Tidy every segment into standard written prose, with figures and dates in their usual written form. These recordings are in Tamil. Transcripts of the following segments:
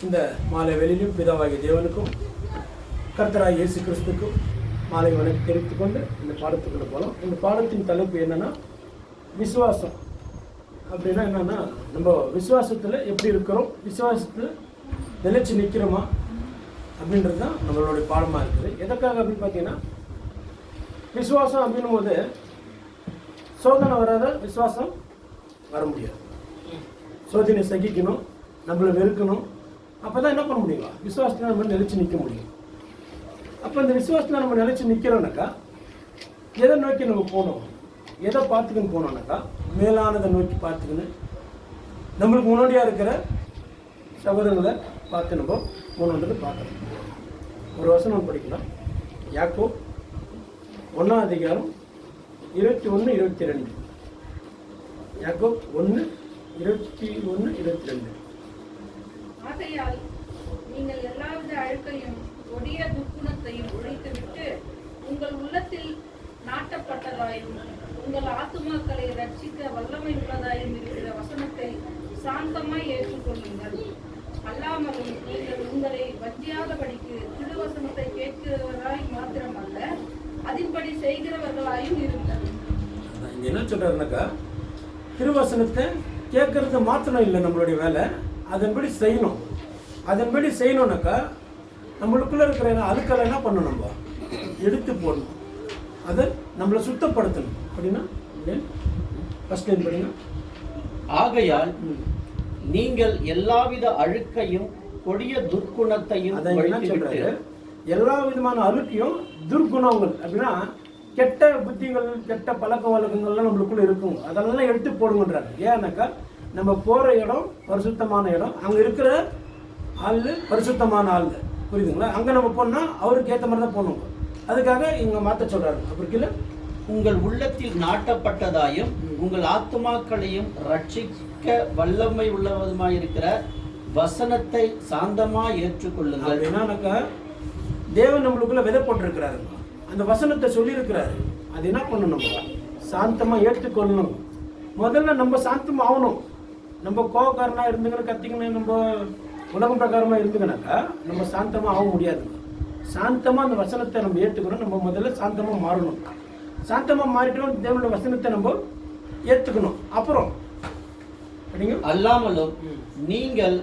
இந்த மாலை வெளியிலும் பிதாவாகிய தேவனுக்கும் கர்த்தராகிய இயேசு கிறிஸ்துக்கும் மாலை வணக்கம் தெரிவித்துக் கொண்டு இந்த பாடத்துக்குள்ள போகலாம். இந்த பாடத்தின் தலைப்பு என்னன்னா விசுவாசம். அப்படின்னா என்னன்னா, நம்ம விசுவாசத்தில் எப்படி இருக்கிறோம், விசுவாசத்தில் நிலைச்சு நிற்கிறோமா அப்படின்றது தான் நம்மளுடைய பாடமாக இருக்குது. எதற்காக அப்படின்னு பார்த்தீங்கன்னா, விசுவாசம் அப்படின்னும் போது சோதனை வராத விசுவாசம் வர முடியாது. சோதனை சகிக்கணும், நம்மளை வெறுக்கணும், அப்போ தான் என்ன பண்ண முடியும், விசுவாசத்தில் நம்ம நிலைச்சு நிற்க முடியும். அப்போ இந்த விசுவாசத்தில் நம்ம நிலைச்சு நிற்கிறோம்னாக்கா எதை நோக்கி நம்ம போகணும், எதை பார்த்துக்கின்னு போனோம்னாக்கா மேலானதை நோக்கி பார்த்துக்கின்னு நம்மளுக்கு முன்னாடியாக இருக்கிற சகோதரங்களை பார்த்து நம்ம போகணுன்றது பார்க்கணும். ஒரு வசனம் படிக்கலாம். யாக்கோபு 1 அதிகாரம் 21, 22. யாக்கோபு 1, 21, 22. ஆகையால் நீங்கள் எல்லாவித அழுக்கையும் கொடிய துர்க்குணத்தையும் உடைத்துவிட்டு உங்கள் உள்ளத்தில் நாட்டப்பட்டதாயும் உங்கள் ஆத்துமாக்களை ரட்சிக்க வல்லமை உள்ளதாயும் இருக்கிற வசனத்தை சாந்தமாய் ஏற்றுக்கொள்ளுங்கள். அல்லாமலும் நீங்கள் உங்களை வஞ்சியாதபடிக்கு திருவசனத்தை கேட்கிறவர்களாய் மாத்திரமல்ல, அதன்படி செய்கிறவர்களாயும் இருங்கள். என்ன சொல்றாருனாக்கா, திருவசனத்தை கேட்கறது மாத்திரம் இல்லை நம்மளுடைய வேலை, அதன்படி செய்யணும். அதன்படி செய்யணும்னாக்கா நம்மளுக்குள்ள இருக்கிற அழுக்களை என்ன பண்ணணும், நம்ம எடுத்து போடணும், அதை நம்மளை சுத்தப்படுத்தணும். அப்படின்னா ஃபர்ஸ்ட் டைம் படிங்க. ஆகையால் நீங்கள் எல்லாவித அழுக்கையும் கொடிய துர்க்குணத்தையும் சொல்றாரு. எல்லா விதமான அழுக்கையும் துர்குணங்கள் அப்படின்னா கெட்ட புத்திகள், கெட்ட பழக்க வழக்கங்கள்லாம் நம்மளுக்குள்ள இருக்கும், அதெல்லாம் எடுத்து போடுங்கன்றாரு. ஏன்னாக்கா நம்ம போற இடம் பரிசுத்தமான இடம், அங்க இருக்கிற ஆள் பரிசுத்தமான ஆள், புரியுதுங்களா? அங்க நம்ம போனா அவருக்கு ஏற்ற மாதிரி தான் போகணும். அதுக்காக இங்க மாற்ற சொல்றாரு. அப்புறம் கீழே உங்கள் உள்ளத்தில் நாட்டப்பட்டதாயும் உங்கள் ஆத்துமாக்களையும் ரட்சிக்க வல்லமை உள்ளவதுமாயிருக்கிற வசனத்தை சாந்தமாய் ஏற்றுக்கொள்ளுங்கள். என்னன்னாக்கா தேவன் நம்மளுக்குள்ள விதை போட்டிருக்கிறாரு, அந்த வசனத்தை சொல்லியிருக்கிறாரு. அது என்ன பண்ணணும், சாந்தமா ஏற்றுக்கொள்ளணும். முதல்ல நம்ம சாந்தம் ஆகணும். நம்ம கோபக்காரனா இருந்துங்கன்னு கத்திங்கன்னு நம்ம உலகம் பிரகாரமா இருந்துங்கனாக்கா நம்ம சாந்தமா ஆக முடியாது. சாந்தமா அந்த வசனத்தை நம்ம ஏற்றுக்கணும். நம்ம முதல்ல சாந்தமா மாறணும். சாந்தமா மாறிட்டோம், தேவனுடைய வசனத்தை நம்ம ஏற்றுக்கணும். அப்புறம் அல்லாமலும் நீங்கள்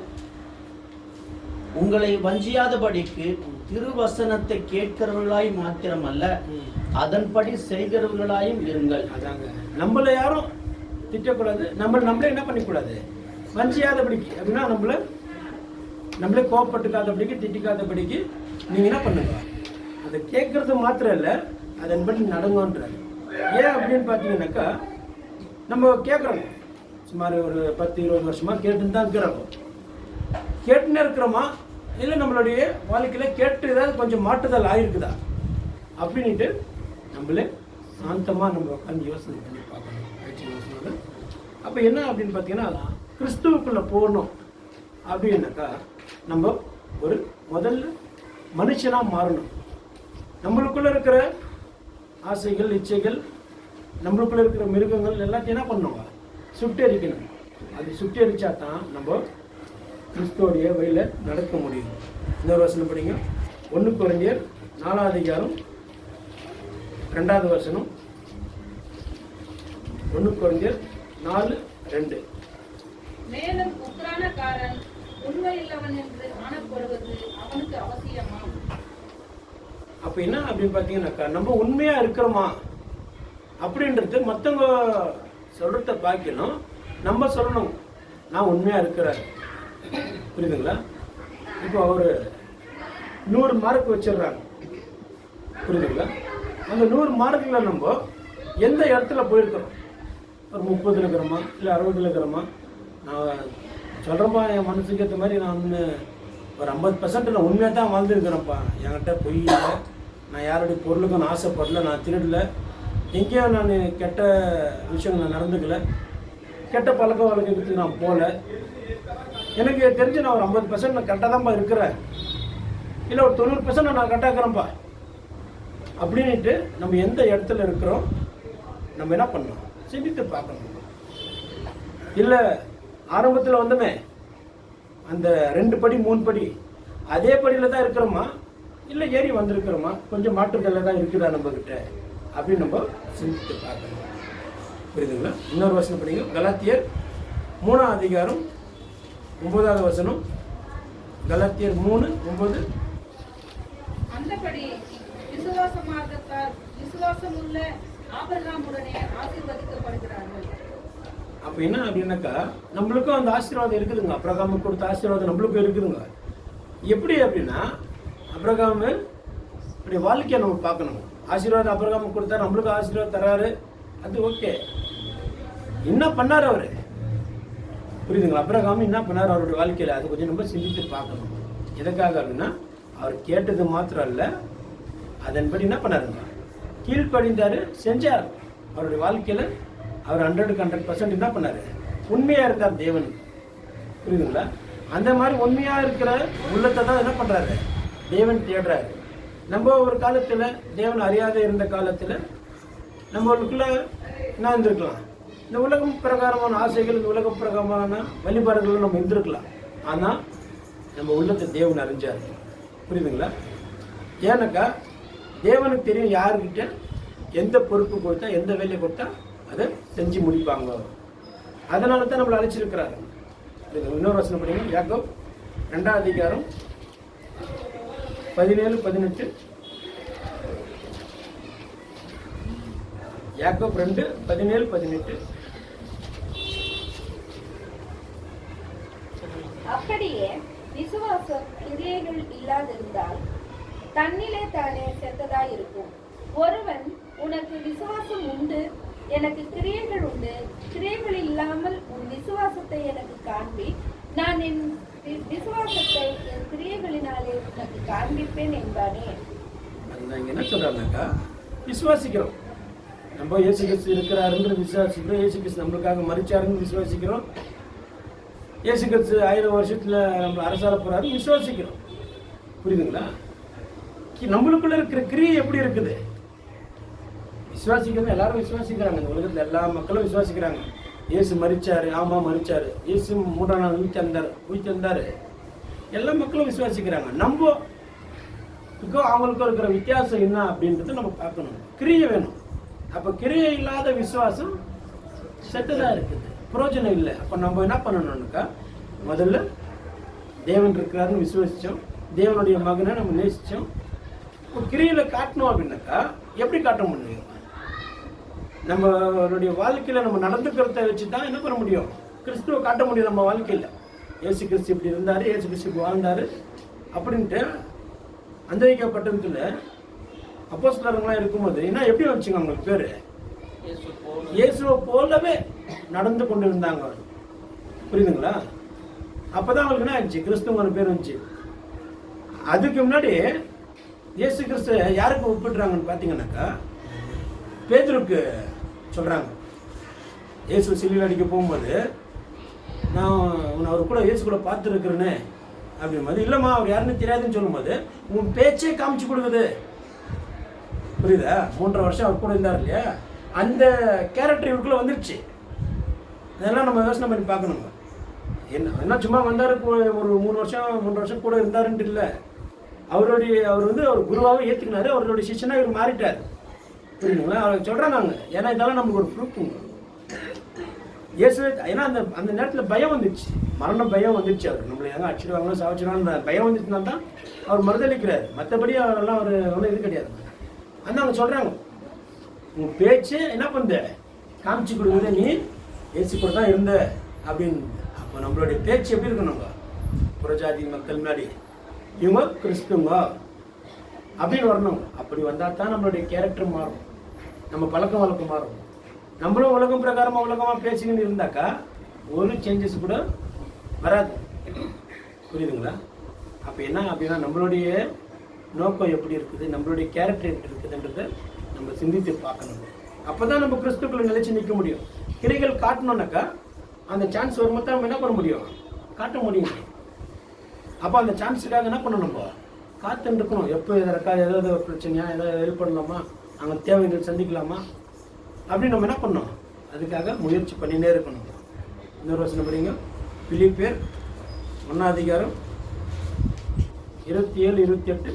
உங்களை வஞ்சியாதபடிக்கு திருவசனத்தை கேட்கிறவர்களாய் மாத்திரமல்ல, அதன்படி செய்கிறவர்களாயும் இருங்கள். அதாங்க, நம்மள யாரும் திட்டக்கூடாது, நம்மளே என்ன பண்ணிக்கூடாது, வஞ்சியாதபடிக்கு. அப்படின்னா நம்மளே கோவப்பட்டுக்காதபடிக்கு, திட்டிக்காதபடிக்கு நீங்க என்ன பண்ணுங்க, அதை கேட்கறது மாத்திரம் இல்லை, அதன்படி நடங்கன்றாரு. ஏன் அப்படின்னு பார்த்தீங்கன்னாக்கா, நம்ம கேட்குறோம், சுமார் ஒரு 10-20 வருஷமா கேட்டுன்னு தான் இருக்கிறோம். கேட்டுன்னே இருக்கிறோமா, இல்லை நம்மளுடைய வாழ்க்கையில் கேட்டு ஏதாவது கொஞ்சம் மாற்றுதல் ஆகிருக்குதா அப்படின்ட்டு நம்மளே சாந்தமாக நம்ம உட்காந்து யோசனை பண்ணி பார்க்கணும். அப்போ என்ன அப்படின்னு பார்த்தீங்கன்னா, கிறிஸ்துவுக்குள்ளே போகணும் அப்படின்னாக்கா நம்ம ஒரு முதல்ல மனுஷனாக மாறணும். நம்மளுக்குள்ளே இருக்கிற ஆசைகள், இச்சைகள், நம்மளுக்குள்ளே இருக்கிற மிருகங்கள் எல்லாத்தையும் என்ன பண்ணுவாங்க, சுட்டெரிக்கணும். அது சுட்டெரிச்சா தான் நம்ம கிறிஸ்துவோடைய வழியில் நடக்க முடியும். இந்த வசனம் படிங்க. 1 கொரிந்தியர் 4 அதிகாரம் 2வது வசனம். 1 கொரிந்தியர் 4:2. மேலும் உக்கிரானக்காரன் உண்மையுள்ளவன் என்று காணப்படுவது அவனுக்கு அவசியமா? அப்ப என்ன அப்படின்னு பார்த்தீங்கன்னாக்கா, நம்ம உண்மையா இருக்கிறோமா அப்படின்றது மற்றவங்க சொல்றத பார்க்கணும், நம்ம சொல்லணும் நான் உண்மையா இருக்கிறேன். புரியுதுங்களா? இப்போ அவர் 100 மார்க் வச்சிடுறாங்க, புரியுதுங்களா? அந்த 100 மார்க்கில் நம்ம எந்த இடத்துல போயிருக்கிறோம், ஒரு 30 இருக்கிறோமா இல்லை 60 இருக்கிறோமா? நான் சொல்கிறேன்ப்பா, என் மனசுக்கு ஏற்ற மாதிரி நான் ஒரு 50% நான் உண்மையாக தான் வாழ்ந்துருக்கிறேன்ப்பா. என்கிட்ட பொய் இல்லை, நான் யாருடைய பொருளுக்கும் நான் ஆசைப்படல, நான் திருடல, எங்கேயும் நான் கெட்ட விஷயங்கள் நான் நடந்துக்கல, கெட்ட பழக்க வழக்கத்துக்கு நான் போகல, எனக்கு தெரிஞ்சு நான் ஒரு 50% நான் கரெக்டாக தான்ப்பா இருக்கிறேன், இல்லை ஒரு 90% நான் கரெக்டாக இருக்கிறேன்ப்பா அப்படின்ட்டு நம்ம எந்த இடத்துல இருக்கிறோம் நம்ம என்ன பண்ணணும், சிந்தித்து பார்க்கணும். இல்லை ஆரம்பத்தில் வந்தமே அந்த 2 படி 3 படி அதே படியில் தான் இருக்கிறோமா, இல்லை ஏறி வந்திருக்கிறோமா, கொஞ்சம் மாற்றுதலை தான் இருக்குதா நம்மக்கிட்ட அப்படின்னு நம்ம சிந்தித்து பார்க்கணும். புரியுதுங்களா? இன்னொரு வசனம் படிங்க. கலாத்தியர் 3ஆம் அதிகாரம் 9வது வசனம். கலாத்தியர் 3:9. அந்தபடி விசுவாசமார்க்கத்தால் விசுவாசமுள்ள ஆபிரகாமுடனே ஆசீர்வதிக்கப்படுகிறார்கள். அப்போ என்ன அப்படின்னாக்கா, நம்மளுக்கும் அந்த ஆசீர்வாதம் இருக்குதுங்க. ஆபிரகாமுக்கு கொடுத்த ஆசீர்வாதம் நம்மளுக்கும் இருக்குதுங்க. எப்படி அப்படின்னா, ஆபிரகாமு இப்படி வாழ்க்கையை நம்ம பார்க்கணும். ஆசீர்வாதம் ஆபிரகாமுக்கு கொடுத்தா நம்மளுக்கும் ஆசீர்வாதம் தராரு, அது ஓகே. என்ன பண்ணார் அவர்? புரியுதுங்களா? ஆபிரகாம் என்ன பண்ணார் அவருடைய வாழ்க்கையில், அது கொஞ்சம் நம்ம சிந்தித்து பார்க்கணும். எதுக்காக அப்படின்னா, அவர் கேட்டது மாத்திரம் இல்லை, அதன்படி என்ன பண்ணாருங்க, கீழ்ப்படிந்தார், செஞ்சார். அவருடைய வாழ்க்கையில் அவர் 100க்கு 100% என்ன பண்ணார், உண்மையாக இருந்தார் தேவனுக்கு. புரியுதுங்களா? அந்த மாதிரி உண்மையாக இருக்கிற உள்ளத்தை தான் என்ன பண்ணுறாரு, தேவன் தேடுறாரு. நம்ம ஒரு காலத்தில் தேவன் அறியாத இருந்த காலத்தில் நம்மளுக்குள்ள என்ன இருந்திருக்கலாம், இந்த உலகம் பிரகாரமான ஆசைகள், இந்த உலக பிரகாரமான வழிபாடுகளும் நம்ம இருந்திருக்கலாம். ஆனால் நம்ம உள்ளத்தை தேவன் அறிஞ்சார். புரியுதுங்களா? ஏன்னாக்கா தேவனுக்கு தெரியும் யாருக்கிட்ட எந்த பொறுப்பு கொடுத்தா, எந்த வேலையை கொடுத்தா அதை செஞ்சு முடிப்பாங்க. அதனால தான் நம்மளை அழைச்சிருக்கிறாரு. இன்னொரு வசனம் படிங்க. யாக்கோப் 2ஆம் அதிகாரம் 17-18. யாக்கோப் 2:17-18. அப்படியே விசுவாசம் கிரியைகள் இல்லாதிருந்தால் தன்னிலே தானே செத்ததாய் இருக்கும். ஒருவன் உனக்கு விசுவாசம் உண்டு, எனக்கு கிரியைகள் உண்டு, கிரியைகள் இல்லாமல் உன் விசுவாசத்தை எனக்கு காண்பி, நான் என் விசுவாசத்தை என் கிரியைகளினாலே உனக்கு காண்பிப்பேன் என்பானே. இங்க என்ன சொல்றாங்கக்கா, விசுவாசிக்கிறோம். நம்ம இயேசு கிறிஸ்து இருக்கிறாருன்னு விசுவாசிக்கிறோம். இயேசு கிறிஸ்து நம்மளுக்காக மரிச்சாருன்னு விசுவாசிக்கிறோம். இயேசு கிறிஸ்து 1000 வருஷத்துல நம்ம அரசால போறாரு விசுவாசிக்கிறோம். புரியுதுங்களா? நம்மளுக்குள்ள இருக்கிற கிரியை எப்படி இருக்குது? விசுவாசிக்கிறது எல்லாரும் விசுவாசிக்கிறாங்க. இந்த உலகத்துல எல்லா மக்களும் விசுவாசிக்கிறாங்க. இயேசு மரிச்சாரு, ஆமா மரிச்சாரு. இயேசு 3ஆம் நாள் உயிர்த்தெழுந்தாரு. எல்லா மக்களும் விசுவாசிக்கிறாங்க. நம்ம அவங்களுக்கும் இருக்கிற வித்தியாசம் என்ன அப்படின்றத நம்ம பார்க்கணும். கிரியை வேணும். அப்ப கிரியை இல்லாத விசுவாசம் செத்ததா இருக்குது, பிரயோஜனம் இல்லை. அப்ப நம்ம என்ன பண்ணணும்னாக்கா, முதல்ல தேவன் இருக்கிறாருன்னு விசுவாசிச்சோம், தேவனுடைய மகனை நம்ம நேசிச்சோம். இப்போ கிரியில காட்டணும் அப்படின்னாக்கா எப்படி காட்ட முடியும்? நம்மளுடைய வாழ்க்கையில நம்ம நடந்துக்கிறத வச்சு தான் என்ன பண்ண முடியும், கிறிஸ்துவை காட்ட முடியும். நம்ம வாழ்க்கையில் இயேசு கிறிஸ்து இப்படி இருந்தாரு, இயேசு கிறிஸ்து இப்படி வாழ்ந்தாரு அப்படின்ட்டு அந்தரிக்கப்பட்டதுல அப்போஸ்தலர்கள்லாம் இருக்கும்போது என்ன எப்படி வச்சுங்க அவங்களுக்கு பேரு, இயேசுவை போலவே நடந்து கொண்டு இருந்தாங்க. புரியுதுங்களா? அப்பதான் அவங்களுக்கு என்ன ஆச்சு, கிறிஸ்துவ பேர் வந்துச்சு. அதுக்கு முன்னாடி இயேசு கிறிஸ்து யாருக்கு ஒப்பிடுறாங்கன்னு பார்த்தீங்கன்னாக்கா, பேதுருக்கு சொல்றாங்க. இயேசு சிலுவையில் அடிக்க போகும்போது, நான் உன்னை அவர் கூட இயேசு கூட பார்த்துருக்கிறேன்னு அப்படின்போது, இல்லைம்மா அவர் யாருன்னு தெரியாதுன்னு சொல்லும்போது உன் பேச்சே காமிச்சு கொடுக்குது. புரியுதா? 3.5 வருஷம் அவர் கூட இருந்தார் இல்லையா, அந்த கேரக்டர் இவருக்குள்ள வந்துருச்சு. இதெல்லாம் நம்ம யோசனை பண்ணி பார்க்கணுங்க. என்ன சும்மா வந்தார், ஒரு 3 வருஷம் கூட இருந்தாருன்ட்டு இல்லை. அவர் அவர் குருவாகவும் ஏற்றுக்கினாரு, அவருடைய சிஷ்யனா இவர் மாறிட்டார். புரியுதுங்களா? அவர் சொல்கிறாங்க. ஏன்னா இதெல்லாம் நமக்கு ஒரு ப்ரூஃபுங்க. இயேசு ஏன்னா அந்த நேரத்தில் பயம் வந்துடுச்சு, மரண பயம் வந்துடுச்சு. அவர் நம்மளை எங்கே அடிச்சிடுவாங்களோ சாவச்சிடுவாங்க பயம் வந்துச்சுன்னா தான் அவர் மறுதளிக்கிறார். மற்றபடி அவரெல்லாம் அவர் ஒன்றும் இது கிடையாது. ஆனால் அவங்க சொல்கிறாங்க, உங்கள் பேச்சு என்ன பண்ணுத காமிச்சு கொடுக்குது, நீ இயேசு கூட தான் இருந்த அப்படின்னு. அப்போ நம்மளுடைய பேச்சு எப்படி இருக்கணுங்க, புறஜாதி மக்கள் முன்னாடி இவங்க கிறிஸ்துவங்க அப்படின்னு வரணுங்க. அப்படி வந்தால் தான் நம்மளுடைய கேரக்டர் மாறும், நம்ம பழக்கம் வழக்கம் மாறும். நம்மளும் உலகம் பிரகாரமாக பேசிக்கின்னு இருந்தாக்கா ஒரு சேஞ்சஸ் கூட வராது. புரியுதுங்களா? அப்போ என்ன அப்படின்னா, நம்மளுடைய நோக்கம் எப்படி இருக்குது, நம்மளுடைய கேரக்டர் எப்படி இருக்குதுன்றதை நம்ம சிந்தித்து பார்க்கணும். அப்போ தான் நம்ம கிறிஸ்துக்குள்ள நிலைச்சு நிற்க முடியும். கிரைகள் காட்டணும்னாக்கா அந்த சான்ஸ் வரும்போது நம்ம என்ன பண்ண முடியும், காட்ட முடியும். அப்போ அந்த சான்ஸுக்காக என்ன பண்ணணும், நம்ம காத்துன்னு இருக்கணும். எப்போ ஏதாவது ஒரு பிரச்சனையா, ஏதாவது ஹெல்ப் பண்ணலாமா, அங்கே தேவைகள் சந்திக்கலாமா அப்படின்னு நம்ம என்ன பண்ணோம், அதுக்காக முயற்சி பண்ணினே இருக்கணும். இன்னொரு வசனம் படிங்க. பிலிப்பியர் 1ஆம் அதிகாரம் 27, 28.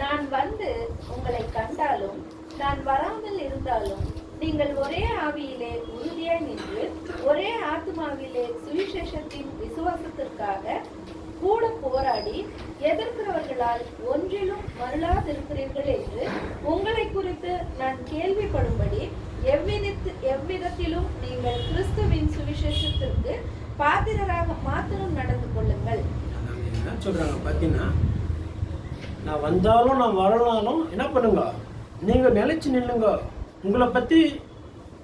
நான் வந்து உங்களை கண்டாலும் நான் வராமல் இருந்தாலும் நீங்கள் ஒரே ஆவியிலே உறுதியாய் நின்று ஒரே ஆத்துமாவிலே சுவிசேஷத்தின் விசுவாசத்திற்காக கூட போராடி எதிர்க்கிறவர்களால் ஒன்றிலும் மருளாதிருக்கிறீர்கள் என்று உங்களை குறித்து நான் கேள்விப்படும்படி எவ்விதத்திலும் நீங்கள் கிறிஸ்துவின் சுவிசேஷத்திற்கு பாத்திரராக மாத்திரம் நடந்து கொள்ளுங்கள். என்ன சொல்றாங்க பார்த்தீங்கன்னா, நான் வந்தாலும் நான் வரலாலும் என்ன பண்ணுங்க, நீங்க நிலைச்சு நில்லுங்க. உங்களை பத்தி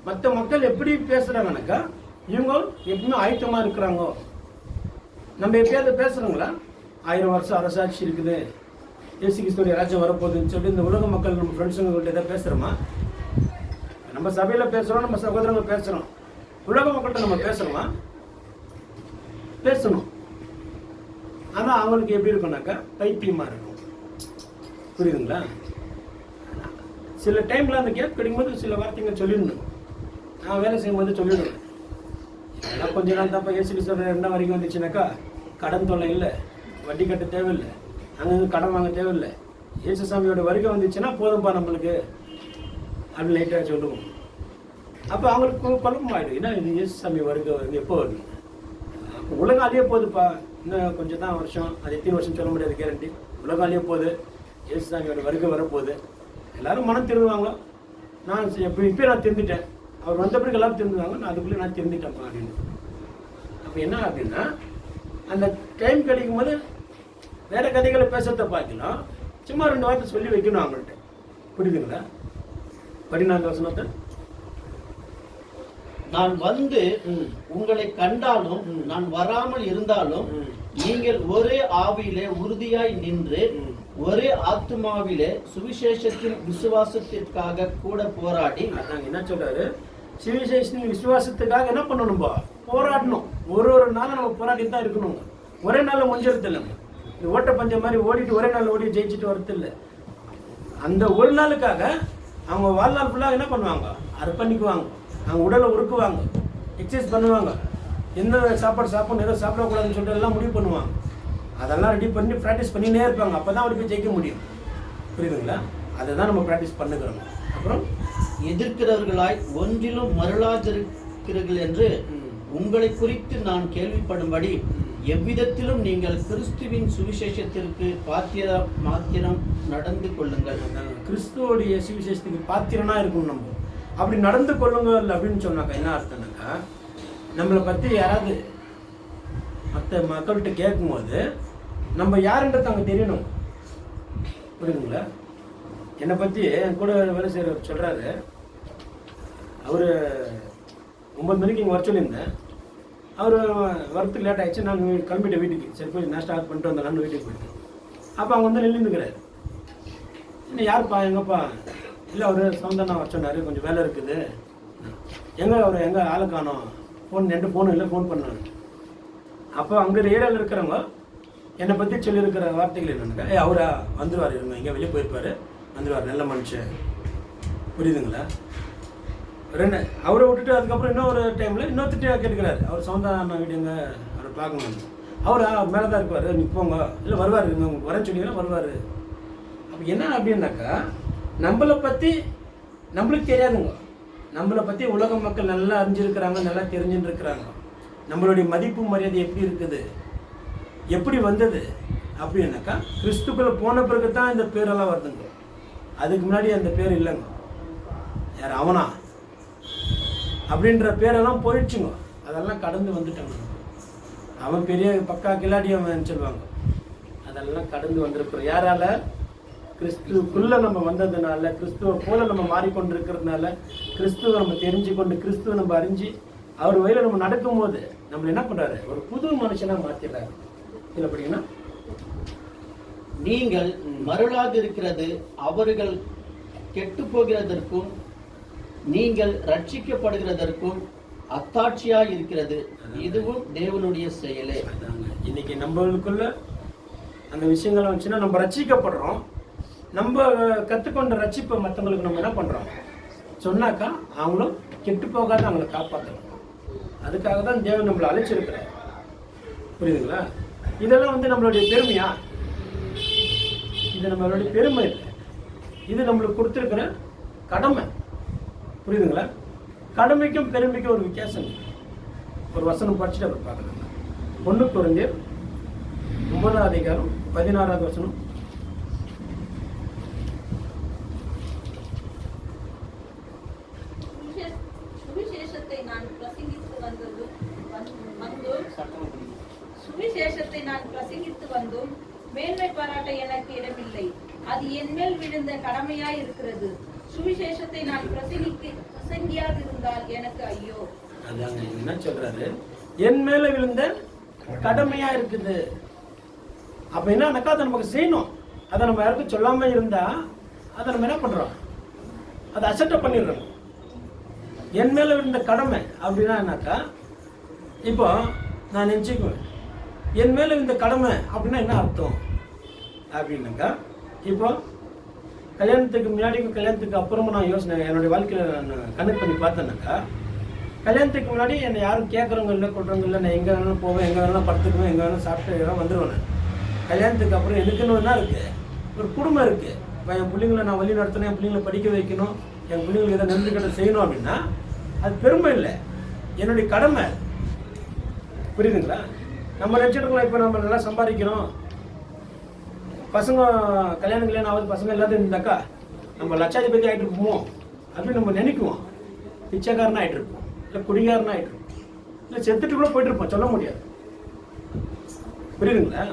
மற்ற மக்கள் எப்படி பேசுறாங்கனாக்கா, இவங்க எப்பவுமே ஆயத்தமா இருக்கிறாங்க. நம்ம எப்பயாவது பேசுறோங்களா? 1000 வருஷம் அரசாட்சி இருக்குது, இயேசு கிறிஸ்துவோட ராஜ்யம் வரப்போகுதுன்னு சொல்லி இந்த உலக மக்கள் நம்ம ஃப்ரெண்ட்ஸுங்கள்ட்ட ஏதாவது பேசுகிறோமா? நம்ம சபையில் பேசுகிறோம், நம்ம சகோதரங்க பேசுகிறோம். உலக மக்கள்கிட்ட நம்ம பேசுகிறோமா? பேசணும். ஆனால் அவங்களுக்கு எப்படி இருக்கும்னாக்கா பைத்தியமாக இருக்கும். புரியுதுங்களா? சில டைமில் அந்த கேப் கிடைக்கும்போது சில வார்த்தைங்க சொல்லிடணும். நான் வேலை செய்யும்போது சொல்லிடுவேன். எல்லாம் கொஞ்ச நாள் தான்ப்பா இயேசு கிறிஸ்துவோட 2 வரைக்கும் வந்துச்சுனாக்கா கடன் தொல்லை இல்லை, வட்டி கட்ட தேவையில்லை, அங்கங்கே கடன் வாங்க தேவையில்லை. இயேசு சாமியோட வருகை வந்துச்சுன்னா போதும்பா நம்மளுக்கு அப்படின்னு லைட்டாக சொல்லுவோம். அப்போ அவங்களுக்கு குழப்பமாயிடும். ஏன்னா இது இயேசு சாமி வருகை வந்து எப்போ வருது? அப்போ உலகம் அழிய போகுதுப்பா, இன்னும் கொஞ்சம் தான் வருஷம், அது எத்தனை வருஷம் சொல்ல முடியாது கேரண்டி. உலகம் அழிய போகுது, இயேசு சாமியோட வருகை வரப்போகுது. எல்லாரும் மனம் திருந்துவாங்க. நான் இப்போ நான் திருந்துட்டேன், அவர் வந்த பிறகு எல்லாரும் திருந்துவாங்க, நான் அதுக்குள்ளே நான் திருந்திட்டேன்ப்பா அப்படின்னு. அப்போ என்ன அப்படின்னா, அந்த டைம் கிடைக்கும் போது வேற கதைகளை பேசுறத பார்க்கலாம், சும்மா 2 வார்த்தை சொல்லி வைக்கணும் அவங்கள்ட்ட. புரியுதுங்களா? 14 வசனத்தை, நான் வந்து உங்களை கண்டாலும் நான் வராமல் இருந்தாலும் நீங்கள் ஒரே ஆவியிலே உறுதியாய் நின்று ஒரே ஆத்துமாவிலே சுவிசேஷத்தின் விசுவாசத்திற்காக கூட போராடி. என்ன சொல்றாரு? சுவிசேஷத்தின் விசுவாசத்துக்காக என்ன பண்ணணும்? போராடணும். ஒரு நாளும் நம்ம போராடிட்டு தான் இருக்கணும். ஒரே நாளில் முடிஞ்சிருது இல்லை. இந்த ஓட்ட பஞ்சம் மாதிரி ஓடிட்டு ஒரே நாள் ஓடி ஜெயிச்சுட்டு வரது இல்லை. அந்த ஒரு நாளுக்காக அவங்க வாழ்நாள் ஃபுல்லாக என்ன பண்ணுவாங்க? அர்ப்பணிக்குவாங்க. அவங்க உடலை உருக்குவாங்க, எக்ஸசைஸ் பண்ணுவாங்க, எந்த சாப்பாடு சாப்பிடணும் எதோ சாப்பிடக்கூடாதுன்னு சொல்லிட்டு எல்லாம் முடிவு பண்ணுவாங்க. அதெல்லாம் ரெடி பண்ணி ப்ராக்டிஸ் பண்ணினே இருப்பாங்க. அப்போ தான் அவருக்கு ஜெயிக்க முடியும். புரியுதுங்களா? அதை தான் நம்ம ப்ராக்டிஸ் பண்ணுகிறோம். அப்புறம் எதிர்க்கிறவர்களாய் ஒன்றிலும் மருளாதிருக்கிறீர்கள் என்று உங்களை குறித்து நான் கேள்விப்படும்படி எவ்விதத்திலும் நீங்கள் கிறிஸ்துவின் சுவிசேஷத்திற்கு மாத்திரம் நடந்து கொள்ளுங்கள். கிறிஸ்துவோடைய சுவிசேஷத்துக்கு பாத்திரனா இருக்கணும். நம்ம அப்படி நடந்து கொள்ளுங்கள் அப்படின்னு சொன்னாக்கா என்ன அர்த்தம்னாக்கா, நம்மளை பற்றி யாராவது மற்ற மக்கள்கிட்ட கேட்கும்போது நம்ம யாருன்றது அங்கே தெரியணும். புரியுதுங்களா? என்னை பற்றி என் கூட வேலை செய்கிறவர் சொல்கிறாரு, அவர் 9 மணிக்கு இங்கே வர சொல்லியிருந்தேன். அவர் வரத்துக்கு லேட் ஆகிடுச்சு. நான் கிளம்பிட்டேன் வீட்டுக்கு. சரி போய் நான் ஸ்டார்ட் பண்ணிட்டு வந்தேன். நான் வீட்டுக்கு போயிட்டேன். அப்போ அவங்க வந்து நின்றுக்கிறாரு. இன்னும் யாருப்பா எங்கப்பா? இல்லை அவர் சவுந்தரனா வர சொன்னார், கொஞ்சம் வேலை இருக்குது. எங்கே ஆளை காணோம், ஃபோன் 2 ஃபோனும் இல்லை, ஃபோன் பண்ணாங்க. அப்போ அங்கே ஏரியாவில் இருக்கிறவங்க என்னை பற்றி சொல்லியிருக்கிற வார்த்தைகள் என்னென்னாக்கா, அவரா வந்துடுவார், இருங்க எங்கே வெளியே போயிருப்பார், வந்துடுவார், நல்ல மனுஷன். புரியுதுங்களா? அவரை விட்டுட்டு அதுக்கப்புறம் இன்னொரு டைமில் இன்னொருத்திட்ட கேட்டுக்கிறாரு, அவர் சவுந்தரனா வீடுங்க, அவரை பார்க்கணும். அவர் மேலே தான் இருப்பார், நீ போங்க, இல்லை வருவார், உங்களுக்கு வரேன்னு சொன்னீங்கன்னா வருவார். அப்போ என்ன அப்படின்னாக்கா, நம்மளை பற்றி நம்மளுக்கு தெரியாதுங்க. நம்மளை பற்றி உலக மக்கள் நல்லா அறிஞ்சிருக்கிறாங்க, நல்லா தெரிஞ்சுட்டு இருக்கிறாங்க. நம்மளுடைய மதிப்பு மரியாதை எப்படி இருக்குது, எப்படி வந்தது அப்படின்னாக்கா, கிறிஸ்துக்குள்ளே போன பிறகு தான் இந்த பேரெல்லாம் வருதுங்க. அதுக்கு முன்னாடி அந்த பேர் இல்லைங்க. யார் அவனா அப்படின்ற பேரெல்லாம் போயிடுச்சுங்க. அதெல்லாம் கடந்து வந்துட்டாங்க. அவன் பெரிய பக்கா கில்லாடி அவன் சொல்லுவாங்க. அதெல்லாம் கடந்து வந்திருக்கிறோம். யாரால? கிறிஸ்துக்குள்ளே நம்ம வந்ததுனால, கிறிஸ்துவை போல நம்ம மாறிக்கொண்டிருக்கிறதுனால, கிறிஸ்துவை நம்ம தெரிஞ்சு கொண்டு, கிறிஸ்துவை நம்ம அறிஞ்சு அவர் வழியில் நம்ம நடக்கும்போது நம்மளை என்ன பண்ணுறாரு? ஒரு புது மனுஷனாக மாற்றிடுறாரு. இதில் படிங்கன்னா, நீங்கள் மருளாதிருக்கிறது அவர்கள் கெட்டு போகிறதற்கும் நீங்கள் ரட்சிக்கப்படுகிறதற்கும் அத்தாட்சியாக இருக்கிறது. இதுவும் தேவனுடைய செயலே. இன்னைக்கு நம்மளுக்குள்ள அந்த விஷயங்களை வச்சுன்னா நம்ம ரட்சிக்கப்படுறோம். நம்ம கற்றுக்கொண்ட ரட்சிப்பை மற்றவங்களுக்கு நம்ம என்ன பண்ணுறோம்? சொன்னாக்கா அவங்களும் கெட்டு போகாத அவங்கள காப்பாற்றணும். அதுக்காக தான் தேவன் நம்மளை அழைச்சிருக்கிறார். புரியுதுங்களா? இதெல்லாம் வந்து நம்மளுடைய பெருமையா? இது நம்மளுடைய பெருமை இல்லை, இது நம்மளுக்கு கொடுத்துருக்கிற கடமை. புரியுதுங்களா? கடமைக்கும் பெருமைக்கும் ஒரு வித்தியாசம் இல்லை. ஒரு வசனம் படிச்சுட்டு அவர் பார்க்கலாம். 1 கொரிந்தியர் 9ஆம் அதிகாரம் 16வது வசனம். சுவிசேஷத்தை நான் பிரசங்கித்து வந்தும் மேன்மை பாராட்ட எனக்கு இடமில்லை. அது என் மேல் விழுந்த கடமையாய் இருக்கிறது. சுவிசேஷத்தை நான் பிரசங்கியாது இருந்தால் எனக்கு ஐயோ. அதாங்க என்ன சொல்றாரு, என் மேல விழுந்த கடமையா இருக்குது. அப்ப என்னன்னாக்கா அதை நமக்கு செய்யணும். அதை நம்ம யாருக்கும் சொல்லாம இருந்தா அதை நம்ம என்ன பண்றோம், அதை அசட்டை பண்ணிடுறோம். என் மேல விழுந்த கடமை அப்படின்னா என்னாக்கா, இப்போ நான் நினச்சிக்குவேன் என் மேல விழுந்த கடமை அப்படின்னா என்ன அர்த்தம் அப்படின்னாக்கா, இப்போ கல்யாணத்துக்கு முன்னாடிக்கும் கல்யாணத்துக்கு அப்புறமும் நான் யோசனை என்னுடைய வாழ்க்கையில் நான் கனெக்ட் பண்ணி பார்த்தேன்னாக்கா, கல்யாணத்துக்கு முன்னாடி என்னை யாரும் கேட்குறவங்க இல்லை, கொள்றவங்க இல்லை, நான் எங்கே வேணாலும் போவேன், எங்கே வேணாலும் படுத்துக்குவேன், எங்கே வேணாலும் சாப்பிட்டு எல்லாம் வந்துடுவேன். நான் கல்யாணத்துக்கு அப்புறம் எனக்குன்னு என்ன இருக்குது, ஒரு குடும்பம் இருக்குது. இப்போ என் பிள்ளைங்களை நான் வழி நடத்தணும், என் பிள்ளைங்களை படிக்க வைக்கணும், என் பிள்ளைங்களுக்கு எதை நெருங்கிட்ட செய்யணும் அப்படின்னா அது பெருமை இல்லை, என்னுடைய கடமை. புரியுதுங்களா? நம்ம நினச்சிட்டுருக்கலாம் இப்போ நம்ம நல்லா சம்பாதிக்கிறோம், பசங்க கல்யாணம் ஆகுது, பசங்க எல்லாத்தையும் இருந்தாக்கா நம்ம லட்சாதிபதி ஆகிட்டு இருப்போம் அப்படின்னு நம்ம நினைக்குவோம். பிச்சைக்காரனா ஆகிட்டு இருப்போம், இல்லை குடிகாரனா ஆகிட்டு இருப்போம், இல்லை செத்துட்டு கூட போயிட்டு இருப்போம், சொல்ல முடியாது. புரியுதுங்களா?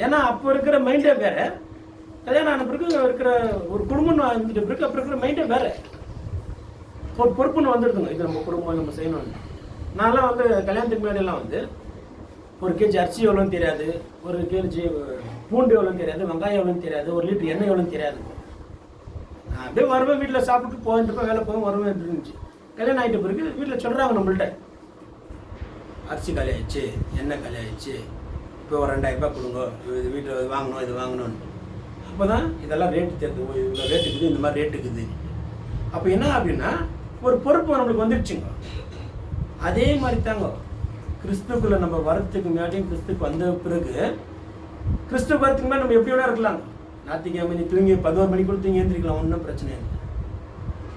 ஏன்னா அப்போ இருக்கிற மைண்டே வேற, கல்யாணம் ஆன பிறகு இருக்கிற ஒரு குடும்பம் வந்துட்டு பிறகு அப்போ இருக்கிற மைண்டே வேற. ஒரு பொறுப்புன்னு வந்துடுதுங்க, இது நம்ம குடும்பம் நம்ம செய்யணும்னு. நான்லாம் வந்து கல்யாணத்துக்கு முன்னாடியெல்லாம் வந்து ஒரு கேஜி அரிசி எவ்வளோன்னு தெரியாது, ஒரு கேஜி பூண்டு எவ்வளோன்னு தெரியாது, வெங்காயம் எவ்வளோன்னு தெரியாது, 1 லிட்டர் எண்ணெய் எவ்வளோன்னு தெரியாது. நான் அப்படியே வருவேன், வீட்டில் சாப்பிட்டு போயிட்டு இருப்பேன், வேலை போவேன், வருவேன் இருந்துச்சு. கல்யாணம் ஆகிட்ட பிறகு வீட்டில் சொல்கிறாங்க நம்மள்ட்ட, அரிசி காலி ஆயிடுச்சு, எண்ணெய் காலி ஆயிடுச்சு, இப்போ ஒரு 2000 ரூபாய் கொடுங்க, இது வீட்டில் வாங்கணும், இது வாங்கணும்னு. அப்போ தான் இதெல்லாம் ரேட்டு தெரியுது, இவ்வளோ ரேட்டு இருக்குது, இந்த மாதிரி ரேட்டு இருக்குது. அப்போ என்ன அப்படின்னா ஒரு பொறுப்பு நம்மளுக்கு வந்துடுச்சுங்க. அதே மாதிரி தாங்க கிறிஸ்துக்குள்ளே நம்ம வரத்துக்கு முன்னாடியும் கிறிஸ்துக்கு வந்த பிறகு, கிறிஸ்துக்கு வரத்துக்கு முன்னாடி நம்ம எப்படி வேணா இருக்கலாங்க. ஞாயிற்றுக்கிழமை நீ தூங்கி 11 மணிக்குள்ள தூங்கி எழுந்திரிக்கலாம், ஒன்றும் பிரச்சனை இல்லை.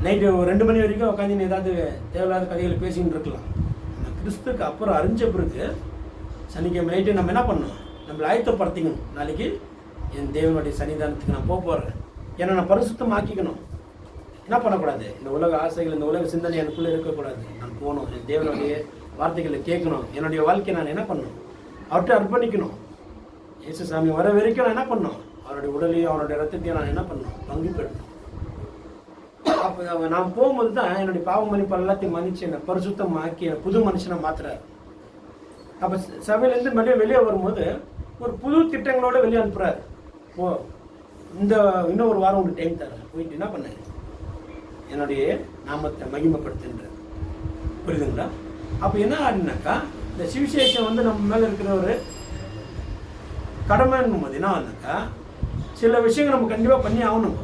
நைட்டு 2 மணி வரைக்கும் உட்காந்து நீ ஏதாவது தேவையில்லாத கதைகளை பேசிக்கிட்டு இருக்கலாம். நம்ம கிறிஸ்துக்கு அப்புறம் அறிஞ்ச பிறகு சனிக்கிழமை நைட்டு நம்ம என்ன பண்ணணும், நம்மளை ஆயத்தப்படுத்திக்கணும். நாளைக்கு என் தேவனுடைய சன்னிதானத்துக்கு நான் போகிறேன், ஏன்னா நான் பரிசுத்தம் ஆக்கிக்கணும். என்ன பண்ணக்கூடாது, இந்த உலக ஆசைகள், இந்த உலக சிந்தனை எனக்குள்ளே இருக்கக்கூடாது. நான் போகணும், என் தேவனுடைய வார்த்தைகளை கேட்கணும், என்னுடைய வாழ்க்கையை நான் என்ன பண்ணணும், அவர்கிட்ட அர்ப்பணிக்கணும். இயேசு சாமி வர வரைக்கும் நான் என்ன பண்ணணும், அவருடைய உடலையும் அவருடைய ரத்தத்தையும் நான் என்ன பண்ணணும், பங்கு பெறணும். அப்போ நான் போகும்போது தான் என்னுடைய பாவ மன்னிப்பு எல்லாத்தையும் மன்னிச்சு என்னை பரிசுத்தம் ஆக்கி புது மனுஷனை மாத்துறாரு. அப்போ சபையிலேருந்து மறுபடியும் வெளியே வரும்போது ஒரு புது திட்டங்களோட வெளியே அனுப்புறாரு. ஓ இன்னும் ஒரு வாரம் உங்களுக்கு டைம் தரேன், போயிட்டு என்ன பண்ண என்னுடைய நாமத்தை மகிமைப்படுத்துன்ற. புரியுதுங்களா? அப்போ என்ன ஆகுனாக்கா, இந்த சுவிசேஷம் வந்து நம்ம மேலே இருக்கிற ஒரு கடமைன்னும் போது என்ன ஆகுனாக்கா, சில விஷயங்கள் நம்ம கண்டிப்பாக பண்ணி ஆகணும்.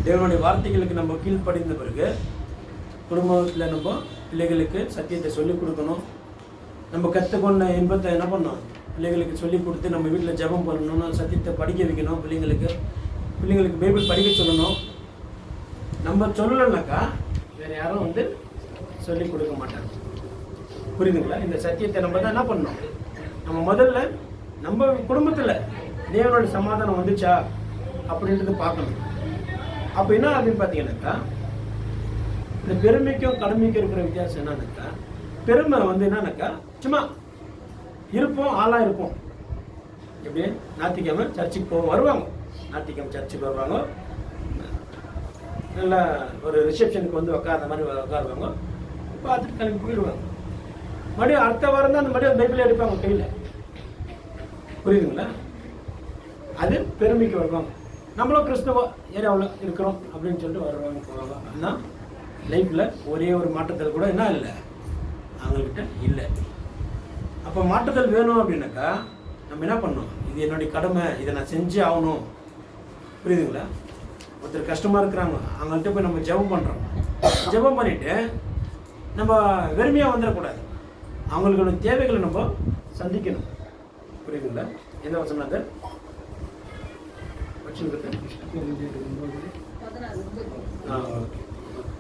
தேவனுடைய வார்த்தைகளுக்கு நம்ம கீழ்ப்படிந்த பிறகு குடும்பத்தில் நம்ம பிள்ளைகளுக்கு சத்தியத்தை சொல்லிக் கொடுக்கணும். நம்ம கற்றுக்கொண்ட இன்பத்தை என்ன பண்ணணும், பிள்ளைகளுக்கு சொல்லிக் கொடுத்து நம்ம வீட்டில் ஜெபம் பண்ணணும், சத்தியத்தை படிக்க வைக்கணும். பிள்ளைங்களுக்கு பைபிள் படிக்க சொல்லணும். நம்ம சொல்லலைனாக்கா வேறு யாரும் வந்து சொல்லிக் கொடுக்க மாட்டாங்க. புரியுதுங்களா? இந்த சத்தியத்தை நம்ம தான் என்ன பண்ணணும், நம்ம முதல்ல நம்ம குடும்பத்தில் தேவனுடைய சமாதானம் வந்துச்சா அப்படின்றது பார்க்கணும். அப்போ என்ன அப்படின்னு பார்த்தீங்கன்னாக்கா, இந்த பெருமைக்கும் கடமைக்கும் இருக்கிற வித்தியாசம் என்னன்னாக்கா, பெருமை வந்து என்னன்னாக்கா சும்மா இருப்போம், ஆளாக இருப்போம். எப்படி ஞாயிற்றுக்கிழமை சர்ச்சுக்கு வருவாங்க, ஞாயிற்றுக்கிழமை சர்ச்சுக்கு வருவாங்க, நல்லா ஒரு ரிசப்ஷனுக்கு வந்து உட்கார்ந்த மாதிரி உட்காருவாங்க, பார்த்துட்டு கிளம்பி போயிடுவாங்க. மறுபடியும் அடுத்த வாரம் தான் அந்த மறுபடியும் பைபிள் எடுப்பாங்க கையில். புரியுதுங்களா? அது பெருமைக்கு வருவாங்க. நம்மளும் கிறிஸ்தவ ஏரியாவில் இருக்கிறோம் அப்படின்னு சொல்லிட்டு வருவாங்க, போவாங்க. ஆனால் லைஃப்பில் ஒரே ஒரு மாற்றத்தில் கூட என்ன இல்லை, அவங்கக்கிட்ட இல்லை. அப்போ மாற்றுதல் வேணும் அப்படின்னாக்கா நம்ம என்ன பண்ணணும், இது என்னுடைய கடமை, இதை நான் செஞ்சு ஆகணும். புரியுதுங்களா? ஒருத்தர் கஷ்டமாக இருக்கிறாங்க, அவங்கள்ட்ட போய் நம்ம ஜெபம் பண்ணுறோம், ஜெபம் பண்ணிட்டு நம்ம வெறுமையாக வந்துடக்கூடாது. அவங்களுக்கான தேவைகளை நம்ம சந்திக்கணும். புரியுதுங்களா? என்ன வசனம் அது?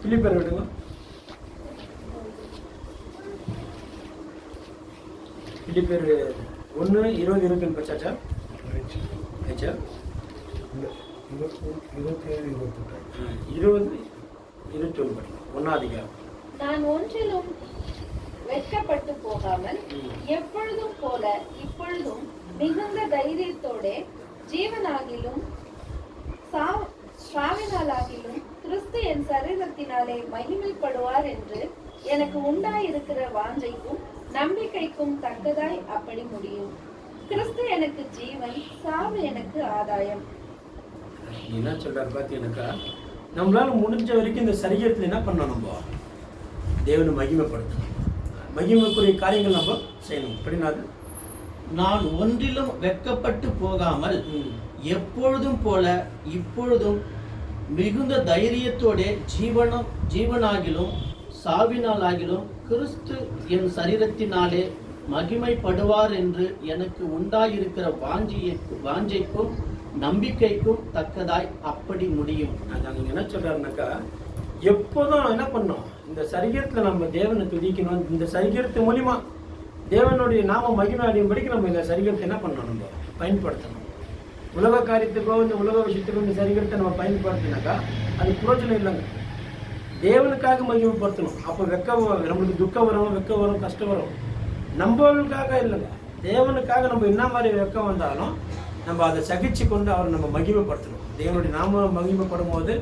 பிலிப்பியர் விடுங்க. பிலிப்பியர் 1:20-22 படிச்சாச்சா? ஆச்சா? 20-21 படி. 1ஆம் அதிகாரம். நான் ஒன்றிலும் வெட்கப்பட்டு போகாமல் எப்பொழுதும் போல இப்பொழுதும் மிகுந்த தைரியத்தோட ஜீவனாகிலும் சாவினாலாகிலும் கிறிஸ்து என் சரீரத்தினாலே மகிமைப்படுவார் என்று எனக்கு உண்டாயிருக்கிற வாஞ்சைக்கும் நம்பிக்கைக்கும் தக்கதாய் அப்படி முடியும். கிறிஸ்து எனக்கு ஜீவன், சாவு எனக்கு ஆதாயம். என்ன சொல்றாரு பார்த்தீங்கன்னாக்கா, நம்மளால முடிஞ்ச வரைக்கும் இந்த சரீரத்தில் என்ன பண்ணணும்? நம்ம தேவனை மகிமைப்படுத்தணும். மகிமைக்குரிய காரியங்கள் நம்ம செய்யணும். அப்படின்னா நான் ஒன்றிலும் வெட்கப்பட்டு போகாமல் எப்பொழுதும் போல இப்பொழுதும் மிகுந்த தைரியத்தோட ஜீவனாகிலும் சாவினாலாகிலும் கிறிஸ்து என் சரீரத்தினாலே மகிமைப்படுவார் என்று எனக்கு உண்டாயிருக்கிற வாஞ்சைக்கும் நம்பிக்கைக்கும் தக்கதாய் அப்படி முடியும். அதாங்க என்ன சொல்றாருனாக்கா, எப்போதும் என்ன பண்ணோம்? இந்த சரீரத்துல நம்ம தேவனை துதிக்கணும். இந்த சரீரத்து மூலியமா தேவனுடைய நாம மகிமை அடையும்படிக்கு நம்ம இந்த சரீரத்தை என்ன பண்ணணும்? நம்ம பயன்படுத்தணும். உலக காரியத்துக்கோ இந்த உலக விஷயத்துக்கோ இந்த சரீரத்தை நம்ம பயன்படுத்தினாக்கா அது புரோஜனம் இல்லைங்க. தேவனுக்காக மகிமைப்படுத்தணும். அப்போ நம்மளுக்கு துக்கம் வரும், வெக்கம் வரும், கஷ்டம் வரும். நம்மளுக்காக இல்லைங்க, தேவனுக்காக நம்ம என்ன மாதிரி வெக்கம் வந்தாலும் நம்ம அதை சகிச்சு கொண்டு அவரை நம்ம மகிமைப்படுத்தணும். தேவனுடைய நாம மகிமைப்படும் போது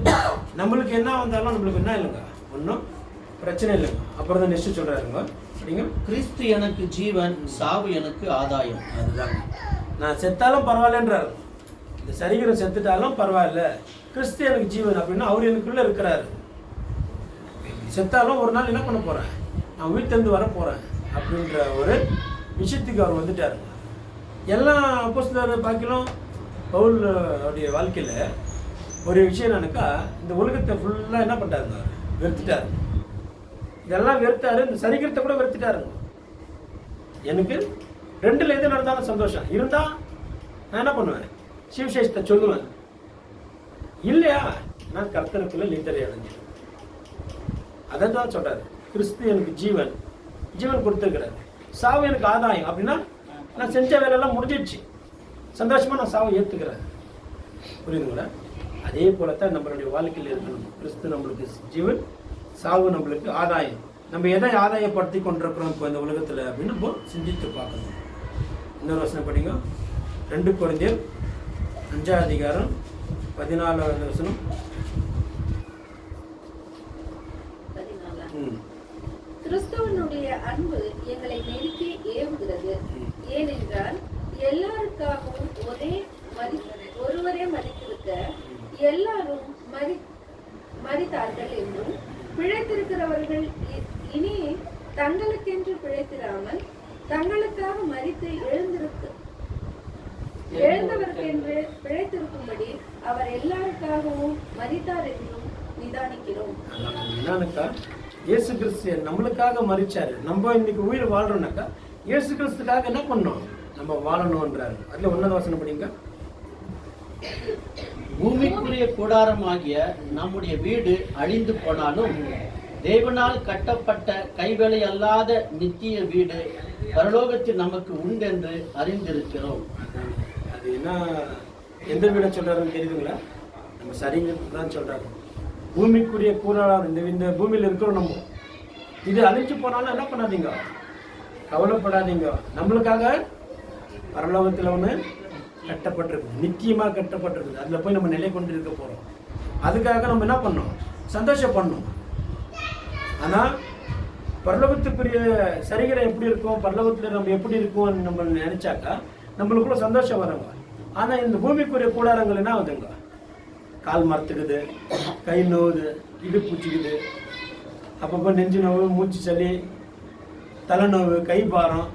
நம்மளுக்கு என்ன வந்தாலும் நம்மளுக்கு என்ன இல்லைங்க, ஒன்றும் பிரச்சனை இல்லைங்க. அப்புறம் தான் நெக்ஸ்ட் சொல்றாருங்க, அப்படிங்க, கிறிஸ்து எனக்கு ஜீவன், சாவு எனக்கு ஆதாயம். அதுதாங்க. நான் செத்தாலும் பரவாயில்லன்றாரு. இந்த சரீரம் செத்துட்டாலும் பரவாயில்ல, கிறிஸ்து எனக்கு ஜீவன் அப்படின்னா அவர் எனக்குள்ள இருக்கிறாரு. செத்தாலும் ஒரு நாள் என்ன பண்ண போறேன்? நான் வீட்டிலேருந்து வர போறேன் அப்படின்ற ஒரு விஷயத்துக்கு அவர் வந்துட்டாரு. எல்லா அப்போஸ்தலரை பார்க்கலாம், பவுல் அவருடைய வாழ்க்கையில ஒரு விஷயம் என்னக்கா, இந்த உலகத்தை ஃபுல்லா என்ன பண்ணிட்டாருங்க, வெறுத்துட்டாரு. இதெல்லாம் வெறுத்தாரு, இந்த சரீரத்தை கூட வெறுத்துட்டாருங்க. எனக்கு ரெண்டுல எது நடந்தாலும் சந்தோஷம் இருந்தா நான் என்ன பண்ணுவேன்? சிவசேஷத்தை சொல்லுவேன். இல்லையா நான் கர்த்தருக்குள்ள நித்திரை அடைஞ்சேன். அதை தான் சொல்றாரு. கிறிஸ்து எனக்கு ஜீவன், ஜீவன் கொடுத்துருக்கிறார். சாவு எனக்கு ஆதாயம் அப்படின்னா நான் செஞ்ச வேலையெல்லாம் முடிஞ்சிடுச்சு, சந்தோஷமா நான் சாவை ஏற்றுக்கிறேன். புரியுதுங்களா? அதே போலத்தான் நம்மளுடைய வாழ்க்கையில் இருக்கணும். கிறிஸ்து நம்மளுக்கு ஜீவன், சாவு நம்மளுக்கு ஆதாயம். நம்ம எதை ஆதாயப்படுத்தி கொண்டிருக்கிறோம் இப்போ இந்த உலகத்தில் அப்படின்னு நம்ம சிந்தித்து பார்க்கணும். இன்னொரு வசனம் படிங்க. 2 கொரிந்தியர் 5ஆம் அதிகாரம் 14வது வசனம். கிறிஸ்துவனுடைய அன்பு எங்களை நெருக்கி ஏவுகிறது. ஏனென்றால் எல்லாருக்காகவும் ஒருவரே மரித்திருக்க எல்லாரும் மரித்தார்கள் என்றும் பிழைத்திருக்கிறவர்கள் இனி தங்களுக்கென்று பிழைத்திராமல் தங்களுக்காக மரித்து எழுந்தவர்க்கென்று பிழைத்திருக்கும்படி அவர் எல்லாருக்காகவும் மரித்தார் என்றும் நிதானிக்கிறோம். இயேசு கிறிஸ்து நம்மளுக்காக மரிச்சாரு. நம்ம இன்னைக்கு உயிர் வாழ்றோம்னாக்கா இயேசு கிறிஸ்துக்காக என்ன பண்ணோம்? நம்ம வாழணும்ன்றாரு. அதுல 1வது வசனம் படிங்க. பூமிக்குரிய கூடாரமாகிய நம்முடைய வீடு அழிந்து போனாலும் தேவனால் கட்டப்பட்ட கைவேலை அல்லாத நித்திய வீடு பரலோகத்தில் நமக்கு உண்டென்று அறிந்திருக்கிறோம். அது என்ன, எந்த வீடை சொல்றாருன்னு தெரியுதுங்களா? நம்ம சரீரத்தை தான் சொல்றாரு. பூமிக்குரிய கூடாரம், இந்த பூமியில இருக்கிறோம் நம்ம. இது அழிஞ்சு போனாலும் என்ன பண்ணாதீங்க, கவலைப்படாதீங்க. நம்மளுக்காக பரலோகத்தில் ஒன்று கட்டப்பட்டிருக்கு, நிச்சயமாக கட்டப்பட்டிருக்கு. அதில் போய் நம்ம நிலை கொண்டு இருக்க போகிறோம். அதுக்காக நம்ம என்ன பண்ணோம்? சந்தோஷப்படணும். ஆனால் பரலோகத்துக்குரிய சரீரம் எப்படி இருக்கும், பரலோகத்தில் நம்ம எப்படி இருக்கோம் நம்ம நினைச்சாக்கா நம்மளுக்குள்ள சந்தோஷம் வருங்க. ஆனால் இந்த பூமிக்குரிய கூடாரங்கள் என்ன ஆகுதுங்க, கால் மரத்துக்குது, கை நோவுது, இடுப்பு பிடிச்சிக்குது, அப்பப்போ நெஞ்சு நோவு, மூச்சு சளி, தலைநோவு, கை பாரம்,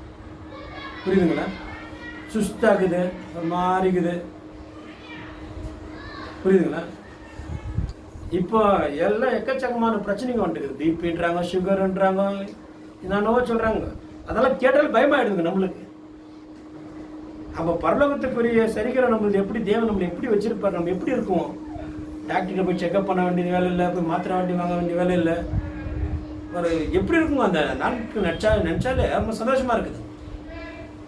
புரியுதுங்களா? சுஸ்தாகுது, ஒரு மாறிக்குது, புரியுதுங்களா? இப்போ எல்லாம் எக்கச்சக்கமான பிரச்சனைங்க வந்துட்டுக்குது. பிபின்றாங்க, சுகருன்றாங்க, என்னென்னவோ சொல்கிறாங்க. அதெல்லாம் கேட்டாலும் பயமாயிடுதுங்க நம்மளுக்கு. அப்போ பரலோகத்துக்குரிய சரிகிற நம்மளுக்கு எப்படி தேவன் நம்மளை எப்படி வச்சிருப்பார், நம்ம எப்படி இருக்கும்? டாக்டர்கிட்ட போய் செக்அப் பண்ண வேண்டிய வேலை இல்லை, போய் மாத்திரை வாங்க வேண்டிய வேலை இல்லை. ஒரு எப்படி இருக்குங்க அந்த நாளுக்கு நினச்சாலே ரொம்ப சந்தோஷமாக இருக்குது.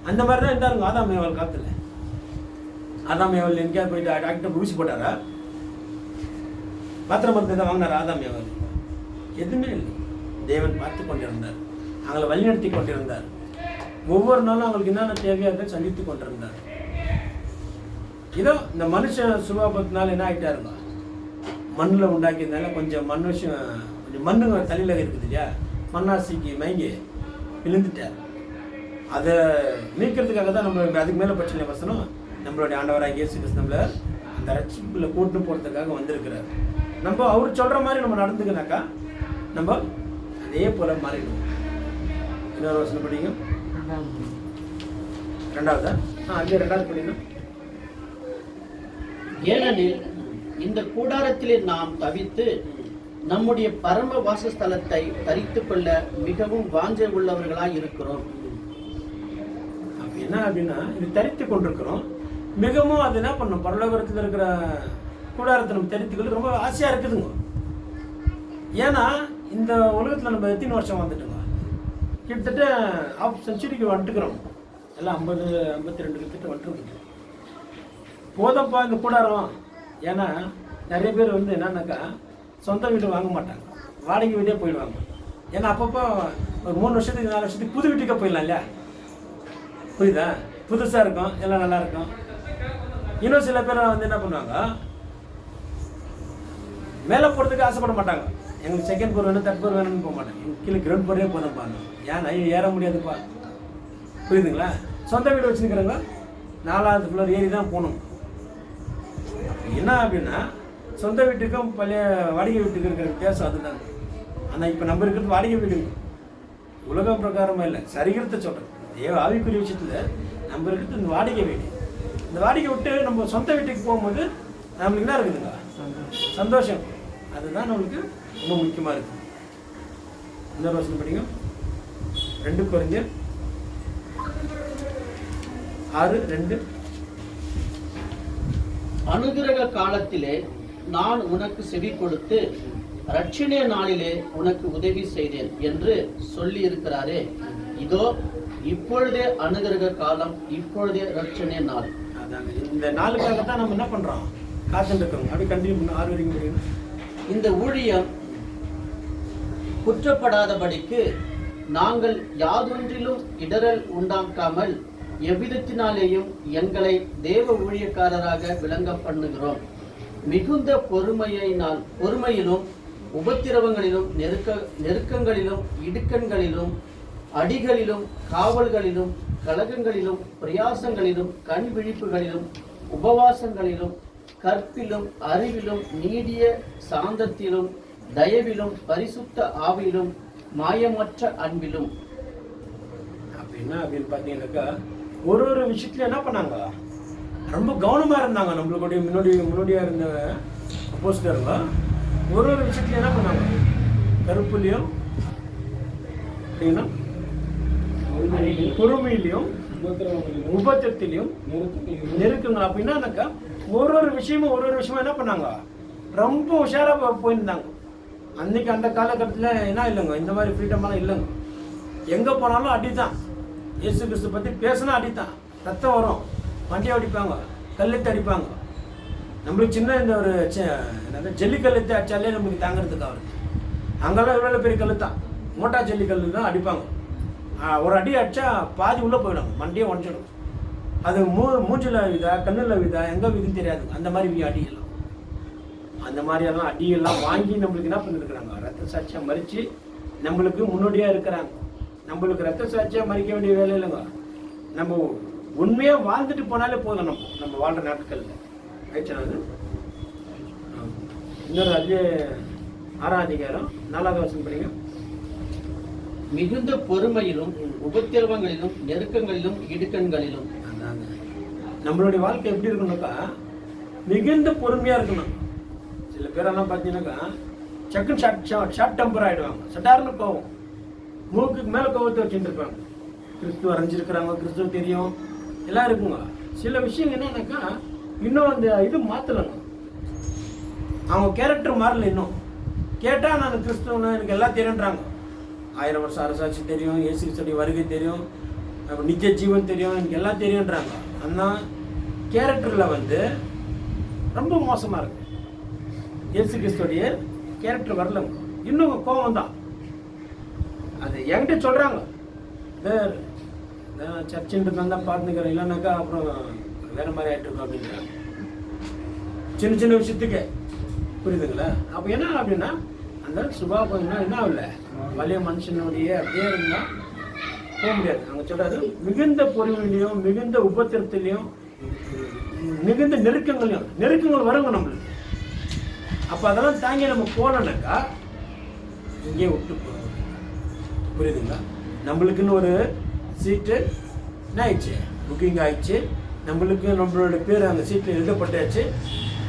அந்த மாதிரி தான் இருந்தாருங்க ஆதாம் ஏவாள் காலத்தில். ஆதாம் ஏவாள் எங்கேயாவது போய் டாக்டர் ஊசி போட்டாரா? மாத்திரை மருந்து தான் வாங்கினார் ஆதாம் ஏவாள்? எதுவுமே இல்லை. தேவன் பார்த்து கொண்டிருந்தார், அவங்களை வழிநடத்தி கொண்டிருந்தார். ஒவ்வொரு நாளும் அவங்களுக்கு என்னென்ன தேவையாக சந்தித்து கொண்டிருந்தார். இதோ இந்த மனுஷ சுபாபத்தினால என்ன ஆகிட்டாருங்க, மண்ணில் உண்டாக்கியதுனால கொஞ்சம் மண்ணுங்க தலையில் இருக்குது இல்லையா, மண்ணாசிக்கு மயங்கி விழுந்துட்டார். அதை நீக்கிறதுக்காக தான் நம்ம அதுக்கு மேலே பிரச்சனை வசனம் நம்மளுடைய ஆண்டவராக இயேசு கிறிஸ்து நம்மளை அந்த ரட்சிப்புல கூட்டு போகிறதுக்காக வந்திருக்கிறார். நம்ம அவர் சொல்கிற மாதிரி நம்ம நடந்துக்கினாக்கா நம்ம அதே போல் மாறிடுவோம். இன்னொரு வசனம் படிங்க, ரெண்டாவதா? அங்கே ரெண்டாவது படிங்க. ஏனெனில் இந்த கூடாரத்திலே நாம் தவித்து நம்முடைய பரம வாசஸ்தலத்தை தரித்துக் கொள்ள மிகவும் வாஞ்சை உள்ளவர்களாய் இருக்கிறோம். என்ன அப்படின்னா, இது தரித்து கொண்டிருக்கிறோம். மிகவும் அது என்ன பண்ணும், பரலோகத்தில் இருக்கிற கூடாரத்தை நம்ம தரித்துக்கிறது ரொம்ப ஆசையாக இருக்குதுங்க. ஏன்னா இந்த உலகத்தில் நம்ம எத்தனை வருஷம் வந்துட்டோங்க, கிட்டத்தட்ட 1/2 செஞ்சுரிக்கு வந்துட்டுக்கிறோம். எல்லாம் 50-52 கிட்ட வந்துட்டு போதப்பா இந்த கூடாரம். ஏன்னா நிறைய பேர் வந்து என்னன்னாக்கா சொந்த வீடு வாங்க மாட்டாங்க, வாடகை வீடே போயிடுவாங்க. ஏன்னா அப்பப்போ ஒரு 3 வருஷத்துக்கு 4 வருஷத்துக்கு புது வீட்டுக்கே போயிடலாம் இல்லையா? புரியுதா? புதுசாக இருக்கும், எல்லாம் நல்லா இருக்கும். இன்னும் சில பேர் வந்து என்ன பண்ணுவாங்க, மேலே போகிறதுக்கு ஆசைப்பட மாட்டாங்க. எங்களுக்கு செகண்ட் ஃப்ளோர் வேணும், 3rd ஃப்ளோர் வேணும்னு போக மாட்டாங்க. எங்களுக்கு கீழே கிரவுண்ட் ஃப்ளோரே போதும்ப்பா. ஏன் ஏற முடியாதுப்பா, புரியுதுங்களா? சொந்த வீடு வச்சுருக்கிறவங்க 4வது ஃப்ளோர் ஏறி தான் போகணும். என்ன அப்படின்னா சொந்த வீட்டுக்கும் பழைய வாடகை வீட்டுக்கு இருக்கிற வித்தியாசம் அதுதான். ஆனால் இப்போ நம்ம இருக்கிறது வாடகை வீடு, உலகம் பிரகாரமாக இல்லை, சரிகிறத சொல்கிறேன். தேவ ஆவிக்குரிய விஷயத்தில் நம்ம இருக்கிறது இந்த வாடகை வீடு. இந்த வாடகை விட்டு நம்ம சொந்த வீட்டுக்கு போகும்போது நம்மளுக்கு என்ன இருக்குதுங்க, சந்தோஷம். அதுதான் நம்மளுக்கு ரொம்ப முக்கியமாக இருக்குது. இன்னொரு வருஷம் படிங்க, 2 Corinthians 6:2. அனுகிரக காலத்திலே நான் உனக்கு செவி கொடுத்து ரட்சணிய நாளிலே உனக்கு உதவி செய்தேன் என்று சொல்லி இருக்கிறாரே, இதோ இப்பொழுதே அனுகிரக காலம், இப்பொழுதே ரட்சணிய நாள். அதாங்க, இந்த நாளுக்காக தான் நம்ம என்ன பண்றோம், காத்துட்டு இருக்கோம். அப்படி கண்டினியூ பண்ண 6 வரைக்கும் முடியும். இந்த ஊழியம் குற்றப்படாதபடிக்கு நாங்கள் யாதொன்றிலும் இடரல் உண்டாக்காமல் எவ்விதத்தினாலேயும் எங்களை தேவ ஊழியக்காரராக விளங்க பண்ணுகிறோம். மிகுந்த பொறுமையிலும் உபத்திரவங்களிலும் நெருக்கங்களிலும் இடுக்கண்களிலும் அடிகளிலும் காவல்களிலும் கலகங்களிலும் பிரயாசங்களிலும் கண் விழிப்புகளிலும் உபவாசங்களிலும் கற்பிலும் அறிவிலும் நீடிய சாந்தத்திலும் தயவிலும் பரிசுத்த ஆவியிலும் மாயமற்ற அன்பிலும். அப்படின்னா அப்படின்னு பார்த்தீங்கன்னாக்கா ஒரு விஷயத்துல என்ன பண்ணாங்க, ரொம்ப கவனமாக இருந்தாங்க. நம்மளுடைய முன்னோடியாக இருந்த அப்போஸ்தலருங்க ஒரு விஷயத்துல என்ன பண்ணாங்க, கருப்புலையும் பொறுமையிலையும் உபத்திரத்திலையும் நெருக்குங்க. அப்படின்னாக்கா ஒரு விஷயமா என்ன பண்ணாங்க, ரொம்ப உஷாராக போயிருந்தாங்க. அன்னைக்கு அந்த காலகட்டத்தில் என்ன இல்லைங்க, இந்த மாதிரி ஃப்ரீடமெல்லாம் இல்லைங்க. எங்கே போனாலும் அடித்தான். இயேசு கிறிஸ்து பற்றி பேசினா அடித்தான், ரத்தம் வரும், வண்டியை அடிப்பாங்க, கல்லெத்து அடிப்பாங்க. நம்மளுக்கு சின்ன இந்த ஒரு என்னது ஜல்லிக்கல்லெத்து அடித்தாலே நம்மளுக்கு தாங்கிறதுக்கு அவருக்கு. அங்கெல்லாம் இவ்வளோ பெரிய கல்லு தான், மோட்டா ஜல்லிக்கல்லு தான் அடிப்பாங்க. ஒரு அடி அடித்தா பாதி உள்ளே போயிடும், மண்டியை உடஞ்சிடும். அது மூஞ்சில் விதா கண்ணில் விதா எங்கே விதுன்னு தெரியாது. அந்த மாதிரி அடியெல்லாம் அந்த மாதிரியெல்லாம் அடியெல்லாம் வாங்கி நம்மளுக்கு என்ன பண்ணிருக்கிறாங்க, ரத்த சாட்சியாக மறித்து நம்மளுக்கு முன்னோடியாக இருக்கிறாங்க. நம்மளுக்கு ரத்த சாட்சியாக மறிக்க வேண்டிய வேலை இல்லைங்க. நம்ம உண்மையாக வாழ்ந்துட்டு போனாலே போதும். நம்ம வாழ்கிற நாட்களில் ஆயிடுச்சு. இன்னொரு 6ஆம் அதிகாரம் 4வது வசனம் படிங்க. மிகுந்த பொறுமையிலும் உபத்திரவங்களிலும் நெருக்கங்களிலும் இடுக்கண்களிலும். நம்மளுடைய வாழ்க்கை எப்படி இருக்கணும்னாக்கா மிகுந்த பொறுமையாக இருக்கணும். சில சில பேரெல்லாம் பார்த்தீங்கன்னாக்கா சக்குன்னு ஷார்ட் டெம்பர் ஆகிடுவாங்க, சட்டார்னு கோவம், மூக்குக்கு மேலே கோவத்தை வச்சுட்டு இருப்பாங்க. கிறிஸ்துவ வரைஞ்சிருக்கிறாங்க, கிறிஸ்துவ தெரியும் எல்லாம் இருக்குங்க. சில விஷயம் என்னன்னாக்கா இன்னும் அந்த இது மாற்றலைங்க, அவங்க கேரக்டர் மாறல. இன்னும் கேட்டால் நான் கிறிஸ்துவனை எனக்கு எல்லாம் தெரியுன்றாங்க. 1000 வருஷம் அரசாட்சி தெரியும், இயேசு கிறிஸ்துடைய வருகை தெரியும், நித்திய ஜீவன் தெரியும், எனக்கு எல்லாம் தெரியுன்றாங்க. ஆனால் கேரக்டரில் வந்து ரொம்ப மோசமாக இருக்கு. இயேசு கிறிஸ்துடைய கேரக்டர் வரலங்க, இன்னும் கோபம் தான். அது என்கிட்ட சொல்கிறாங்க, சர்ச்சுன்ட்டு தான் பார்த்துக்கிறேன், இல்லைனாக்கா அப்புறம் வேற மாதிரி ஆகிட்டு இருக்கோம் அப்படின்றாங்க. சின்ன சின்ன விஷயத்துக்கு புரியுதுங்களா? அப்போ என்ன அப்படின்னா அந்த சுபாவம் என்ன இல்லை, வலிய மனுஷனுடைய அப்படியே இருந்தால் போக முடியாது. அவங்க சொல்றாரு மிகுந்த பொறுமையிலையும் மிகுந்த உபத்திரத்திலையும் மிகுந்த நெருக்கங்கள் வருங்க நம்மளுக்கு. அப்போ அதெல்லாம் தாங்கி நம்ம போனோம்னாக்கா இங்கே விட்டு போகிறோம். புரியுதுங்களா? நம்மளுக்குன்னு ஒரு சீட்டு என்ன ஆயிடுச்சு, புக்கிங் ஆயிடுச்சு, நம்மளோட பேர் அந்த சீட்டில் எழுதப்பட்டாச்சு,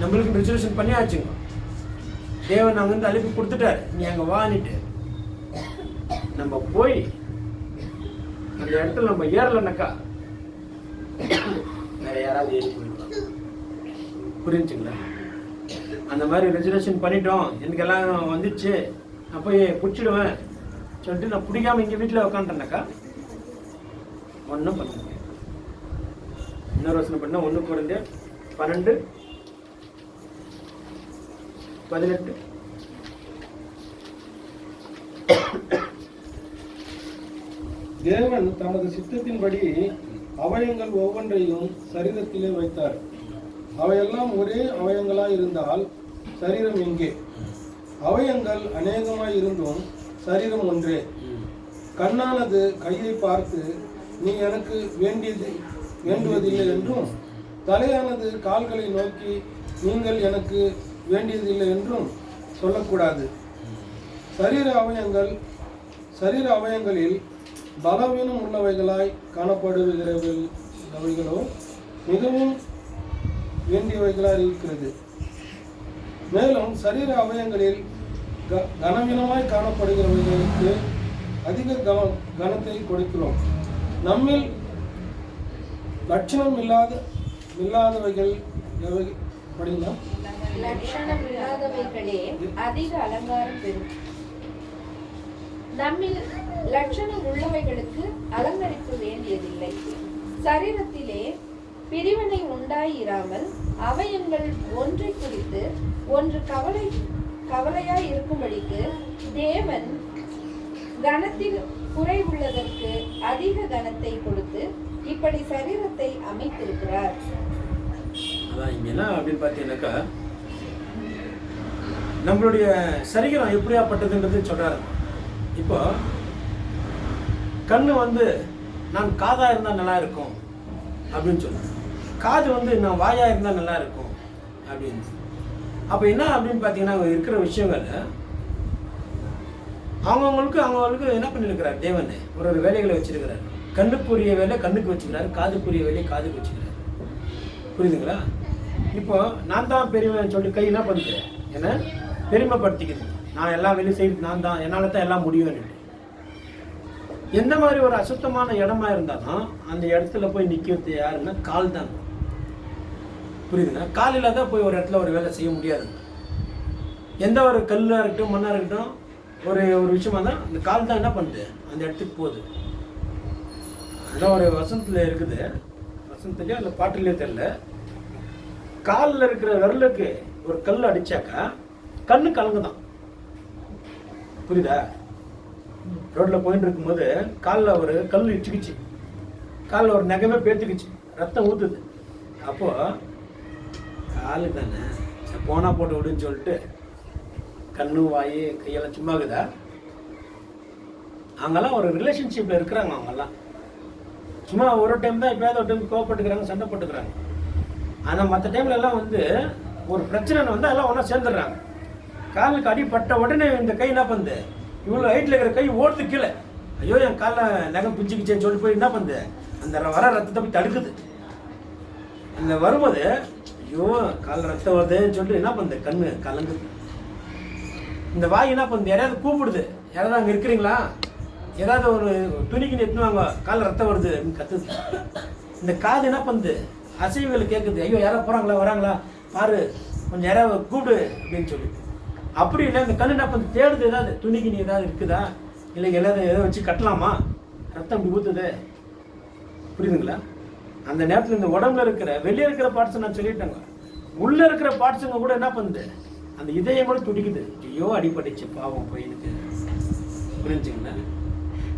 நம்மளுக்கு ரிசர்வேஷன் பண்ணியாச்சுங்க. தேவன் அங்கேருந்து அழைப்பு கொடுத்துட்டாரு, நீ அங்கே வாங்கிட்டு நம்ம போய் அந்த இடத்துல நம்ம ஏறலைனாக்கா வேற யாராவது ஏறி போயிடுவாங்க. புரிஞ்சுங்களா? அந்த மாதிரி ரிசர்வேஷன் பண்ணிட்டோம், எனக்கு எல்லாம் வந்துச்சு, நான் போய் பிடிச்சிடுவேன் சொல்லிட்டு நான் பிடிக்காம இங்கே வீட்டில் உட்காந்துட்டேனாக்கா ஒன்றும் பண்ண முடியாது. இன்னொரு வருஷம் பண்ணால் 1 Corinthians 12:18. தேவன் தமது சித்தத்தின்படி அவயங்கள் ஒவ்வொன்றையும் சரீரத்திலே வைத்தார். அவையெல்லாம் ஒரே அவயங்களாய் இருந்தால் சரீரம் எங்கே? அவயங்கள் அநேகமாய் இருந்தும் சரீரம் ஒன்றே. கண்ணானது கையை பார்த்து நீ எனக்கு வேண்டுவதில்லை என்றும், தலையானது கால்களை நோக்கி நீங்கள் எனக்கு வேண்டியதில்லை என்றும் சொல்லக்கூடாது. சரீர அவயங்களில் பலவீனம் உள்ளவைகளாய் காணப்படுகிறவைகளோ மிகவும் வேண்டியவைகளாய் இருக்கிறது. மேலும் சரீர அவயங்களில் கனவீனமாய் காணப்படுகிறவைகளுக்கு அதிக கனத்தை கொடுக்கிறோம். நம்மில் லட்சணம் இல்லாதவைகள் படிங்களா? லட்சணம் இல்லாதவைகளே அதிக அலங்காரம் பெறும். நம்மில் லட்சணம் உள்ளவைகளுக்கு அலங்கரிப்பு வேண்டியதில்லை. சரீரத்திலே பிரிவினை உண்டாயிராமல் அவயங்கள் ஒன்றை குறித்து ஒன்று கவலையாய் இருக்கும்படிக்கு தேவன் கனத்தில் குறைவுள்ளதற்கு அதிக கனத்தை கொடுத்து இப்படி சரீரத்தை அமைத்திருக்கிறார். அதான் இங்க என்ன அப்படின்னு பார்த்தீங்கன்னாக்கா நம்மளுடைய சரீரம் எப்படியாப்பட்டதுன்றது சொல்றாரு. இப்போ கண்ணு வந்து நான் காதா இருந்தால் நல்லா இருக்கும் அப்படின்னு சொல்லுவேன், காது வந்து நான் வாயா இருந்தால் நல்லா இருக்கும் அப்படின்னு. அப்போ என்ன அப்படின்னு பார்த்தீங்கன்னா இருக்கிற விஷயங்கள் அவங்கவுங்களுக்கு என்ன பண்ணியிருக்கிறார் தேவன், ஒரு வேலைகளை வச்சிருக்கிறார். கண்ணுக்குரிய வேலை கண்ணுக்கு வச்சுக்கிறாரு, காதுக்குரிய வேலையை காதுக்கு வச்சுக்கிறாரு. புரியுதுங்களா? இப்போ நான் தான் பெரியவன் சொல்லி கை என்ன பண்ணிக்கிறேன், என்ன பெருமைப்படுத்திக்கிறது, நான் எல்லா வேலையும் செய்யறது நான் தான், என்னால் தான் எல்லாம் முடியும்னு. எந்த மாதிரி ஒரு அசுத்தமான இடமா இருந்தாலும் அந்த இடத்துல போய் நிற்கிறது யாருன்னா கால் தான். புரியுதுங்களா? கால் இல்லாத போய் ஒரு இடத்துல ஒரு வேலை செய்ய முடியாது. எந்த ஒரு கல்லாக இருக்கட்டும் மண்ணாக இருக்கட்டும் ஒரு விஷயமா தான் அந்த கால் தான் என்ன பண்ணுது அந்த இடத்துக்கு போகுது. அதான் ஒரு வசனத்தில் இருக்குது, வசனத்துலேயோ இல்லை பாட்டிலேயோ தெரியல, காலில் இருக்கிற விரலுக்கு ஒரு கல் அடிச்சாக்கா கண்ணு கலங்குதான். புரியுதா? ரோட்ல போயிட்டு இருக்கும்போது காலில் ஒரு கல் இடிச்சுக்கிச்சு, காலில் ஒரு நகமே பேத்துக்குச்சு, ரத்தம் ஊற்றுது. அப்போ காலு தானே போனா போட்டு விடுன்னு சொல்லிட்டு கண்ணு வாய் கையெல்லாம் சும்மா இருக்குதா? அவங்கெல்லாம் ஒரு ரிலேஷன்ஷிப்ல இருக்கிறாங்க. அவங்கெல்லாம் சும்மா ஒரு டைம் தான் எப்பயாவது ஒரு டைம் கோவப்பட்டுக்கிறாங்க, சண்டை போட்டுக்கிறாங்க. ஆனால் மற்ற டைம்ல எல்லாம் வந்து ஒரு பிரச்சனை வந்து எல்லாம் ஒன்றா சேர்ந்துடுறாங்க. காலுக்கு அடிப்பட்ட உடனே இந்த கை என்ன பண்ணுது, இவ்வளோ ஹைட்டில் இருக்கிற கை ஓடுது கீழே, ஐயோ என் காலில் நகம் பிச்சுக்கிச்சேன்னு சொல்லி போய் என்ன பண்ணுது அந்த வர ரத்தத்தை போய் தடுக்குது. அந்த வரும்போது ஐயோ கால் ரத்தம் வருதுன்னு சொல்லிட்டு என்ன பண்ணுது, கண்ணு கலங்குது. இந்த வாய் என்ன பண்ணுது, யாராவது கூப்பிடுது, யாராவது அங்கே இருக்கிறீங்களா, ஏதாவது ஒரு துணிக்கு எத்துவாங்க, கால் ரத்தம் வருது அப்படின்னு கத்துது. இந்த காது என்ன பண்ணுது, அசைவுகள் கேட்குது, ஐயோ யாராவது போகிறாங்களா வராங்களா பாரு, கொஞ்சம் யாராவது கூப்பிடு அப்படின்னு சொல்லி. அப்படி இல்லை, இந்த கண்ணு என்ன பண்ணுது, தேடுது, ஏதாவது துணிக்கு ஏதாவது இருக்குதா, இல்லை எல்லாரும் எதை வச்சு கட்டலாமா, ரத்தம் இப்படி ஊற்றுது. புரியுதுங்களா? அந்த நேரத்தில் இந்த உடம்புல இருக்கிற வெளியே இருக்கிற பார்ட்ஸை நான் சொல்லிட்டேங்க, உள்ளே இருக்கிற பார்ட்ஸுங்க கூட என்ன பண்ணுது, அந்த இதயம் கூட துடிக்குது, ஐயோ அடிபட்டுச்சு பாவம் பையனுக்கு. புரிஞ்சுங்களா?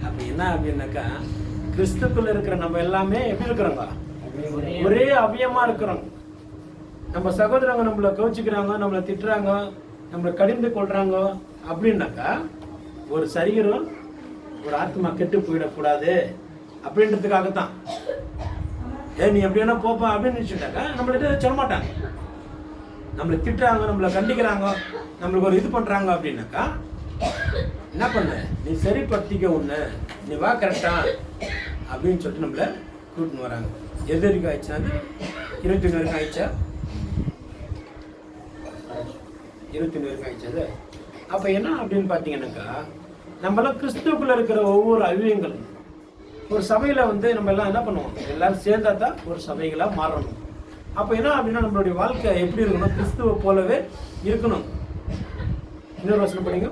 அப்போ என்ன அப்படின்னாக்கா, கிறிஸ்துக்குள்ள இருக்கிற நம்ம எல்லாமே எப்படி இருக்கிறோங்க, ஒரே அவியமா இருக்கிறோம். நம்ம சகோதரங்க நம்மளை கவச்சிக்கிறாங்க, நம்மளை திட்டுறாங்க, நம்மளை கடிந்து கொள்றாங்க அப்படின்னாக்கா, ஒரு சரீரம் ஒரு ஆத்மா கெட்டு போயிடக்கூடாது அப்படின்றதுக்காகத்தான். நீ எப்படி வேணா போப்பா அப்படின்னு நினைச்சுட்டாக்கா நம்மள்கிட்ட சொல்ல மாட்டாங்க. நம்மளை திட்டுறாங்க, நம்மளை கண்டிக்கிறாங்க, நம்மளுக்கு ஒரு இது பண்றாங்க அப்படின்னாக்கா என்ன பண்ண, நீ சரிப்படுத்திக்க ஒண்ணு, நீ வா கரெக்டா அப்படின்னு சொல்லிட்டு நம்மளை கூட்டின்னு வராங்க. எது வரைக்கும் ஆயிடுச்சா, 21 வரைக்கும் ஆயிடுச்சா, 21 வரைக்கும் ஆயிடுச்சா அது. அப்போ என்ன அப்படின்னு பார்த்தீங்கன்னாக்கா, நம்மளாம் கிறிஸ்துவுக்குள்ள இருக்கிற ஒவ்வொரு அவியங்களும் ஒரு சபையில் வந்து நம்ம எல்லாம் என்ன பண்ணுவோம், எல்லாரும் சேர்ந்தா தான் ஒரு சபைகளாக மாறணும். அப்போ என்ன அப்படின்னா, நம்மளுடைய வாழ்க்கை எப்படி இருக்கணும், கிறிஸ்துவை போலவே இருக்கணும். இன்னொரு வசனம் படிங்க,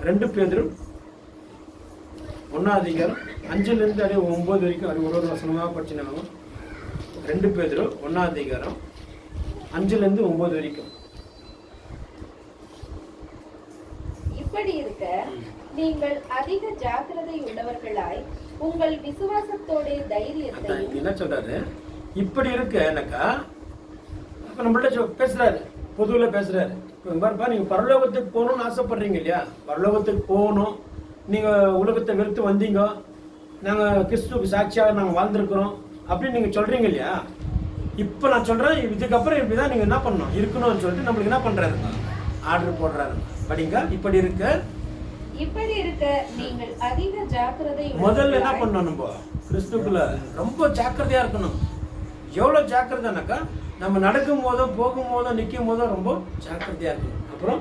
2 பேதுரு 1 5 அப்படியே 9 வரைக்கும், அது ஒரு வசனமாக படிச்சுனாங்க. 2 பேதுரு 1 5 9 வரைக்கும். இப்படி இருக்க நீங்கள் அதிக ஜாக்கிரதை உள்ளவர்களாய் உங்கள் விசுவாசத்தோட தைரியத்தையும். என்ன சொல்றாரு, இப்படி இருக்கு எனக்கா, இப்ப நம்மள்ட்ட பேசுறாரு, பொதுவில் பேசுறாரு. பாருப்பா, நீங்க பரலோகத்துக்கு போகணும்னு ஆசைப்படுறீங்க இல்லையா, பரலோகத்துக்கு போகணும், நீங்க உலகத்தை வெறுத்து வந்தீங்க, நாங்க கிறிஸ்துவுக்கு சாட்சியாக நாங்க வாழ்ந்திருக்கிறோம் அப்படின்னு நீங்க சொல்றீங்க இல்லையா. இப்ப நான் சொல்றேன், இதுக்கப்புறம் இப்படிதான் நீங்க என்ன பண்ணணும் இருக்கணும்னு சொல்லிட்டு நம்மளுக்கு என்ன பண்றாரு, ஆர்டர் போடுறாரு. படிங்க. இப்படி இருக்க நீங்கள் அதிக ஜாக்கிரதை. முதல்ல என்ன பண்ணணும், நம்ம கிறிஸ்துக்குள்ள ரொம்ப ஜாக்கிரதையா இருக்கணும். எவ்வளவு ஜாக்கிரதைனாக்கா, நம்ம நடக்கும் போதும் போகும் போதும் நிற்கும் போதும் ரொம்ப ஜாக்கிரதையா இருக்கணும். அப்புறம்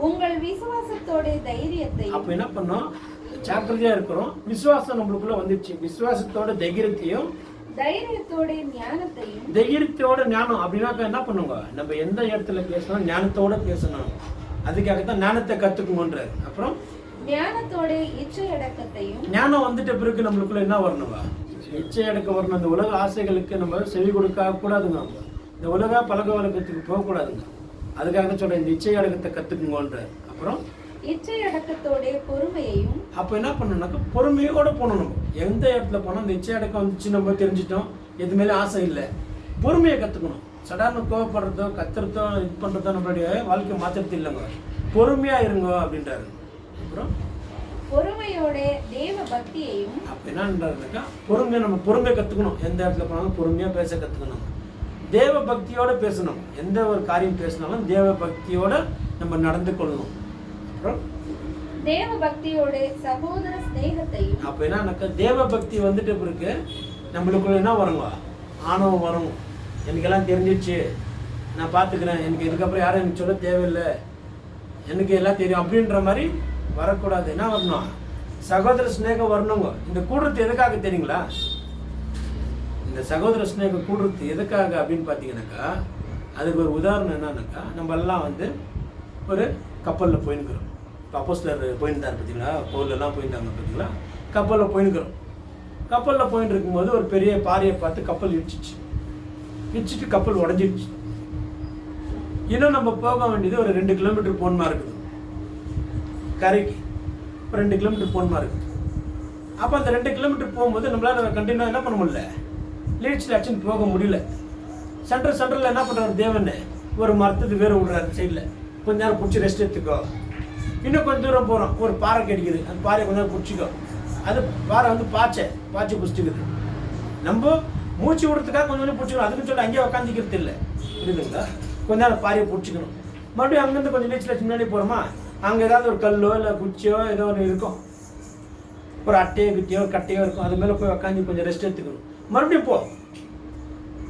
உங்கள் விசுவாசத்தோட தைரியத்தை. அப்ப என்ன பண்ணோம், ஜாக்கிரதையா இருக்கிறோம். விசுவாசம் நம்மளுக்குள்ள வந்துச்சு, விசுவாசத்தோட தைரியத்தையும் தைரியத்தோட ஞானத்தையும். தைரியத்தோட ஞானம் அப்படின்னாக்கா என்ன பண்ணுங்க, நம்ம எந்த இடத்துல பேசணும் ஞானத்தோட பேசணும். அதுக்காகத்தான் ஞானத்தை கத்துக்கணுன்றாரு. அப்புறம் ஞானத்தோட இச்சை அடக்கத்தையும். ஞானம் வந்துட்ட பிறகு நம்மளுக்குள்ள என்ன வரணுங்க, இச்சை அடக்க வரணும். அந்த உலக ஆசைகளுக்கு நம்ம செவி கொடுக்க கூடாதுங்க, இந்த உலக பழக்க வழக்கத்துக்கு போகக்கூடாதுங்க. அதுக்காக சொல்றேன், இந்த இச்சை அடக்கத்தை கத்துக்குங்கன்றார். அப்புறம் இச்சை அடக்கத்தோட பொறுமையையும். அப்ப என்ன பண்ணணும்னாக்கா, பொறுமையோட போகணும். நம்ம எந்த இடத்துல போனோம், இந்த இச்சை அடக்கம் வந்துச்சு, நம்ம தெரிஞ்சிட்டோம், எது மேலே ஆசை இல்லை, பொறுமையை கத்துக்கணும். சடார்னு கோவப்படுறதோ கத்துறதோ இது பண்றதோ நம்மளுடைய வாழ்க்கை மாத்திரத்து இல்லைங்க, பொறுமையா இருங்க அப்படின்றாரு. அப்புறம் பொறுமையோட தேவ பக்தியையும். அப்ப என்னன்றாருனாக்கா, பொறுமையா நம்ம பொறுமையை கத்துக்கணும். எந்த இடத்துல போனாலும் பொறுமையா பேச கத்துக்கணும், தேவ பக்தியோட பேசணும். எந்த ஒரு காரியம் பேசினாலும் தேவ பக்தியோட நம்ம நடந்து கொள்ளணும். அப்புறம் தேவ பக்தியோட சகோதர ஸ்நேகத்தையும். அப்ப என்னன்னாக்கா, தேவ பக்தி வந்துட்டு பிறகு நம்மளுக்குள்ள என்ன வருங்க, ஆணவம் வரும். எனக்கெல்லாம் தெரிஞ்சிடுச்சு, நான் பார்த்துக்கிறேன், எனக்கு இதுக்கப்புறம் யாரும் எனக்கு சொல்ல தேவையில்லை, எனக்கு எல்லாம் தெரியும் அப்படின்ற மாதிரி வரக்கூடாது. என்ன வரணும், சகோதர ஸ்நேகம் வரணுங்க. இந்த கூடுறது எதுக்காக தெரியுங்களா, இந்த சகோதர ஸ்நேகம் கூடுறது எதுக்காக அப்படின்னு பார்த்தீங்கன்னாக்கா, அதுக்கு ஒரு உதாரணம் என்னன்னாக்கா, நம்ம எல்லாம் வந்து ஒரு கப்பலில் போயின்னுக்கிறோம். இப்போ அப்போஸ்தலர் போயிருந்தார் பார்த்தீங்களா, பவுலெல்லாம் போயிருந்தாங்க பார்த்தீங்களா, கப்பலில் போயின்னுக்கிறோம். கப்பலில் போயின்னு இருக்கும்போது ஒரு பெரிய பாறையை பார்த்து கப்பல் இடிச்சிட்டு கப்பல் உடஞ்சிடுச்சு. இன்னும் நம்ம போக வேண்டியது ஒரு 2 கிலோமீட்டர் போகணுமா இருக்குது, கரைக்கு 2 கிலோமீட்டர் போகணுமா இருக்குது. அப்போ அந்த 2 கிலோமீட்டர் போகும்போது நம்மளால கண்டினியூ என்ன பண்ண முடியல, லீட்ஸில் ஆக்ஷன் போக முடியல. சென்டரில் என்ன பண்ணுறாரு தேவன், ஒரு மரத்துக்கு வேறு விடுறாரு சைடில், கொஞ்ச நேரம் பிடிச்சி ரெஸ்ட் எடுத்துக்கோ. இன்னும் கொஞ்சம் தூரம் போகிறோம், ஒரு பாறை கிடைக்குது, அந்த பாறையை கொஞ்ச நேரம் பிடிச்சிக்கோ. அது பாறை வந்து பாய்ச்சி பிடிச்சிக்குது. நம்ம மூச்சு விடுறதுக்காக கொஞ்சம் பிடிச்சிக்கணும், அதுக்குன்னு சொல்லி அங்கேயே உட்காந்துக்கிறது இல்லை, புரியுதுங்களா. கொஞ்ச நேரம் பாறையை பிடிச்சிக்கணும். மறுபடியும் அங்கேருந்து கொஞ்சம் நீச்சல் முன்னாடி போகிறோமா, அங்கே ஏதாவது ஒரு கல்லோ இல்லை குச்சியோ ஏதோ ஒன்று இருக்கும், ஒரு அட்டையோ குட்டியோ கட்டையோ இருக்கும், அது மேலே போய் உட்காந்து கொஞ்சம் ரெஸ்ட் எடுத்துக்கணும். மறுபடியும் போ,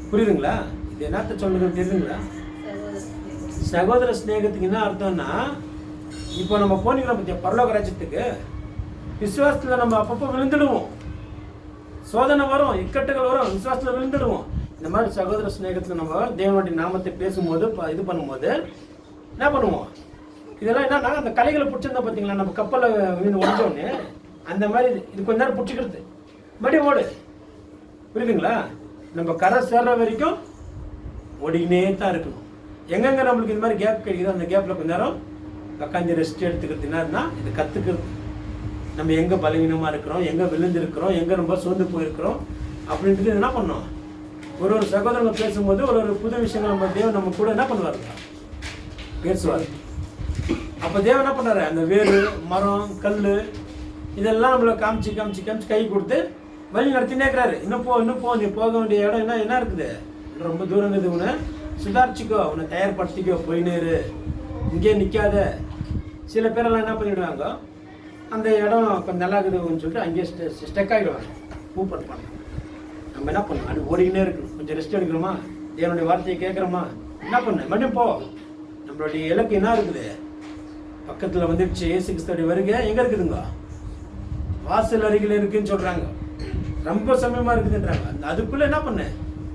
புரியுதுங்களா. இது என்னத்த சொல்லுங்க தெரியுங்களா? சகோதர சிநேகம். சகோதர ஸ்நேகத்துக்கு என்ன அர்த்தம்னா, இப்போ நம்ம போனிக்கிறோம் பத்தியா பரலோக ராஜ்யத்துக்கு, விசுவாசத்துல நம்ம அப்பப்போ விழுந்துடுவோம், சோதனை வரும், இக்கட்டுகள் வரும், விசுவாசத்துல விழுந்துடுவோம். இந்த மாதிரி சகோதர ஸ்நேகத்துல நம்ம தேவனுடைய நாமத்தை பேசும்போது இது பண்ணும்போது என்ன பண்ணுவோம், இதெல்லாம் என்னன்னா அந்த கலைகளை பிடிச்சிருந்தா பார்த்தீங்களா, நம்ம கப்பலை மீன் உடஞ்சோடனே அந்த மாதிரி இது கொஞ்ச நேரம் பிடிச்சிக்கிறது, மறுபடியும் ஓடு. புரியுதுங்களா? நம்ம கரை சேர்ற வரைக்கும் ஓடிக்கினே தான் இருக்கணும். எங்கெங்க நம்மளுக்கு இந்த மாதிரி கேப் கிடைக்குதோ அந்த கேப்பில் கொஞ்ச நேரம் உட்காந்து ரெஸ்ட் எடுத்துக்கிறது. என்னன்னா இது கற்றுக்கிறது, நம்ம எங்கே பலவீனமாக இருக்கிறோம், எங்கே விழுந்திருக்கிறோம், எங்கே ரொம்ப சோர்ந்து போயிருக்கிறோம் அப்படின்றது என்ன பண்ணோம். ஒரு ஒரு சகோதரங்க பேசும்போது ஒரு ஒரு புது விஷயங்கள் நம்ம தேவன் நம்ம கூட என்ன பண்ணுவார், பேசுவார். அப்போ தேவன் என்ன பண்ணாரு, அந்த வேறு மரம் கல் இதெல்லாம் நம்மளை காமிச்சு காமிச்சு காமிச்சு கை கொடுத்து வழி நடத்தினே இருக்கிறாரு. இன்னும் போ நீ போக வேண்டிய இடம் என்ன இருக்குது, ரொம்ப தூரம் இருக்குது, உன்னை சுதாரிச்சுக்கோ, உன்னை தயார்படுத்திக்கோ, போயினேரு, இங்கே நிற்காத. சில பேரெல்லாம் என்ன பண்ணிவிடுவாங்க, அந்த இடம் கொஞ்சம் நல்லா இருக்குதுன்னு சொல்லிட்டு அங்கேயே ஸ்டெக் ஆகிடுவாங்க, மூவ் பண்ணுவாங்க. நம்ம என்ன பண்ணணும், அது ஓடிக்கினே இருக்கணும். கொஞ்சம் ரெஸ்ட் எடுக்கிறோமா, தேவனுடைய வார்த்தையை கேட்குறோமா, என்ன பண்ண மறுபடியும் போ. நம்மளுடைய இலக்கு என்ன இருக்குது, பக்கத்தில் வந்துடுச்சு. இயேசு கிறிஸ்துவோடைய வருகை எங்கே இருக்குதுங்க, வாசல் அருகில் இருக்குன்னு சொல்கிறாங்க, ரொம்ப சமயமாக இருக்குதுன்றாங்க. அந்த அதுக்குள்ளே என்ன பண்ணு,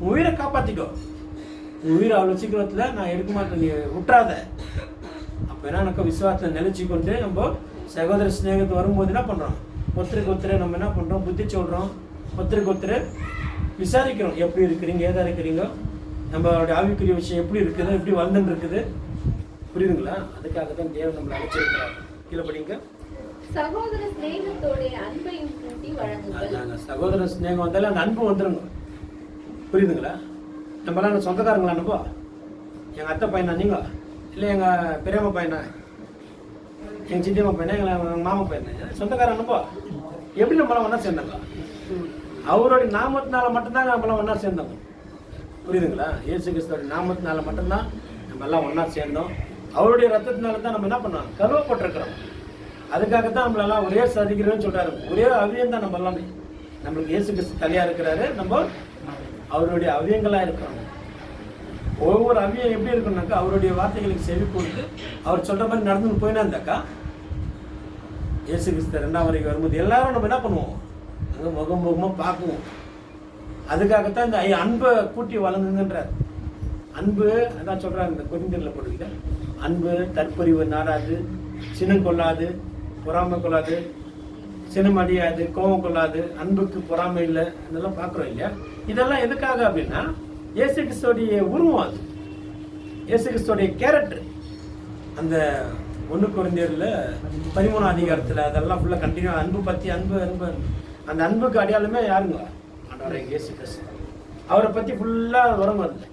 உன் உயிரை காப்பாற்றிக்கோ. உன் உயிரை அவ்வளோ சீக்கிரத்தில் நான் எடுக்க மாட்டேன், நீ விட்டுறாத. அப்போ என்ன எனக்கு விசுவாசத்தில் நிலைச்சி கொண்டு நம்ம சகோதர ஸ்நேகத்து வரும்போது என்ன பண்ணுறோம், ஒருத்தருக்கு ஒருத்தர் நம்ம என்ன பண்ணுறோம், புத்தி சொல்கிறோம், ஒருத்தருக்கு ஒருத்தர் விசாரிக்கிறோம், எப்படி இருக்கிறீங்க, ஏதா இருக்கிறீங்க, நம்மளுடைய ஆவிக்குரிய விஷயம் எப்படி இருக்குது, எப்படி வளர்ந்துன்னு இருக்குது. புரியுதுங்களா? அதுக்காக தான் தேவன் நம்மளை அழைச்சிருக்கிறார். கீழே படிங்க. சகோதர சிநேகத்தோட அன்பையும் கூட்டி வழங்குங்கள். சகோதர ஸ்நேகம் வந்தாலே அந்த அன்பு வந்துருங்க. புரியுதுங்களா? நம்மளாம் சொந்தக்காரங்களா அனுப்போ, எங்கள் அத்தை பையனா நீங்க, இல்லை எங்கள் பெரியம்மா பையனா, எங்கள் சித்தியம்மா பையனா, எங்கள் மாமா பையனா, சொந்தக்காரன் அனுப்போ. எப்படி நம்மளாம் ஒன்றா சேர்ந்தாங்க, அவருடைய நாமத்தினால மட்டும்தாங்க நம்மளாம் ஒன்றா சேர்ந்தோம். புரியுதுங்களா? இயேசு கிறிஸ்துவோட நாமத்தினால மட்டும்தான் நம்ம எல்லாம் ஒன்றா சேர்ந்தோம். அவருடைய ரத்தத்தினால தான் நம்ம என்ன பண்ணோம், கருவப்பட்டிருக்கிறோம். அதுக்காகத்தான் நம்மளெல்லாம் ஒரே சதிக்கிறோன்னு சொல்றாரு. ஒரே அவியம் தான் நம்ம எல்லாமே. நம்மளுக்கு இயேசு கிறிஸ்து தலையா இருக்கிறாரு, நம்ம அவருடைய அவியங்களா இருக்கிறோம். ஒவ்வொரு அவியம் எப்படி இருக்கணும்னாக்கா, அவருடைய வார்த்தைகளுக்கு செவி கொடுத்து அவர் சொல்ற மாதிரி நடந்து போயினா இருந்தாக்கா, இயேசு கிறிஸ்து 2ஆம் வரைக்கும் வரும்போது எல்லாரும் நம்ம என்ன பண்ணுவோம், அங்கே முகமாக பார்க்குவோம். அதுக்காகத்தான் இந்த அன்பை கூட்டி வழங்குங்கன்றார். அன்பு அதான் சொல்றாங்க, இந்த கொரிந்தியர்ல போடுவீங்க, அன்பு தற்பறிவு நாடாது, சினம் கொள்ளாது, பொறாமை கொள்ளாது, சினம் அடியாது, கோபம் கொள்ளாது, அன்புக்கு பொறாமை இல்லை, இதெல்லாம் பார்க்குறோம் இல்லையா? இதெல்லாம் எதுக்காக அப்படின்னா, இயேசு கிறிஸ்துவோடைய உருவம், அது இயேசு கிறிஸ்துவோடைய கேரக்டர். அந்த 1 கொரிந்தியர்ல 13ஆம் அதிகாரத்தில் அதெல்லாம் ஃபுல்லாக கண்டினியூ அன்பு பற்றி அன்பு அன்பு அந்த அன்புக்கு அடையாளமே யாருங்க, ஆண்டவரே இயேசு கிறிஸ்து. அவரை பற்றி ஃபுல்லாக வரும் வருது.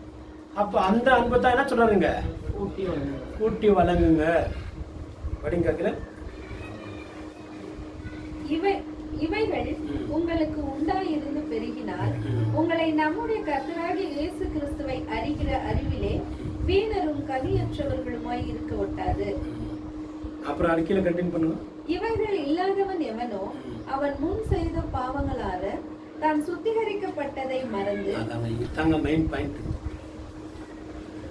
அப்போ அந்த அன்பை தான் என்ன சொல்றாருங்க, கூட்டி வழங்குங்க அப்படின்னு கேட்கல. இவைகள் உங்களுக்கு உண்டாயிருந்து பெருகினால் உங்களை நம்முடைய கர்த்தராகிய இயேசு கிறிஸ்துவை அறிகிற அறிவிலே வீணரும் கதியற்றவர்களுமாய் இருக்க ஒட்டாது. அப்புறம் அடிக்கையில கண்டினியூ பண்ணுங்க. இவைகள் இல்லாதவன் எவனோ அவன் முன் செய்த பாவங்களால தான் சுத்திகரிக்கப்பட்டதை மறந்து. அதாங்க மெயின் பாயிண்ட்.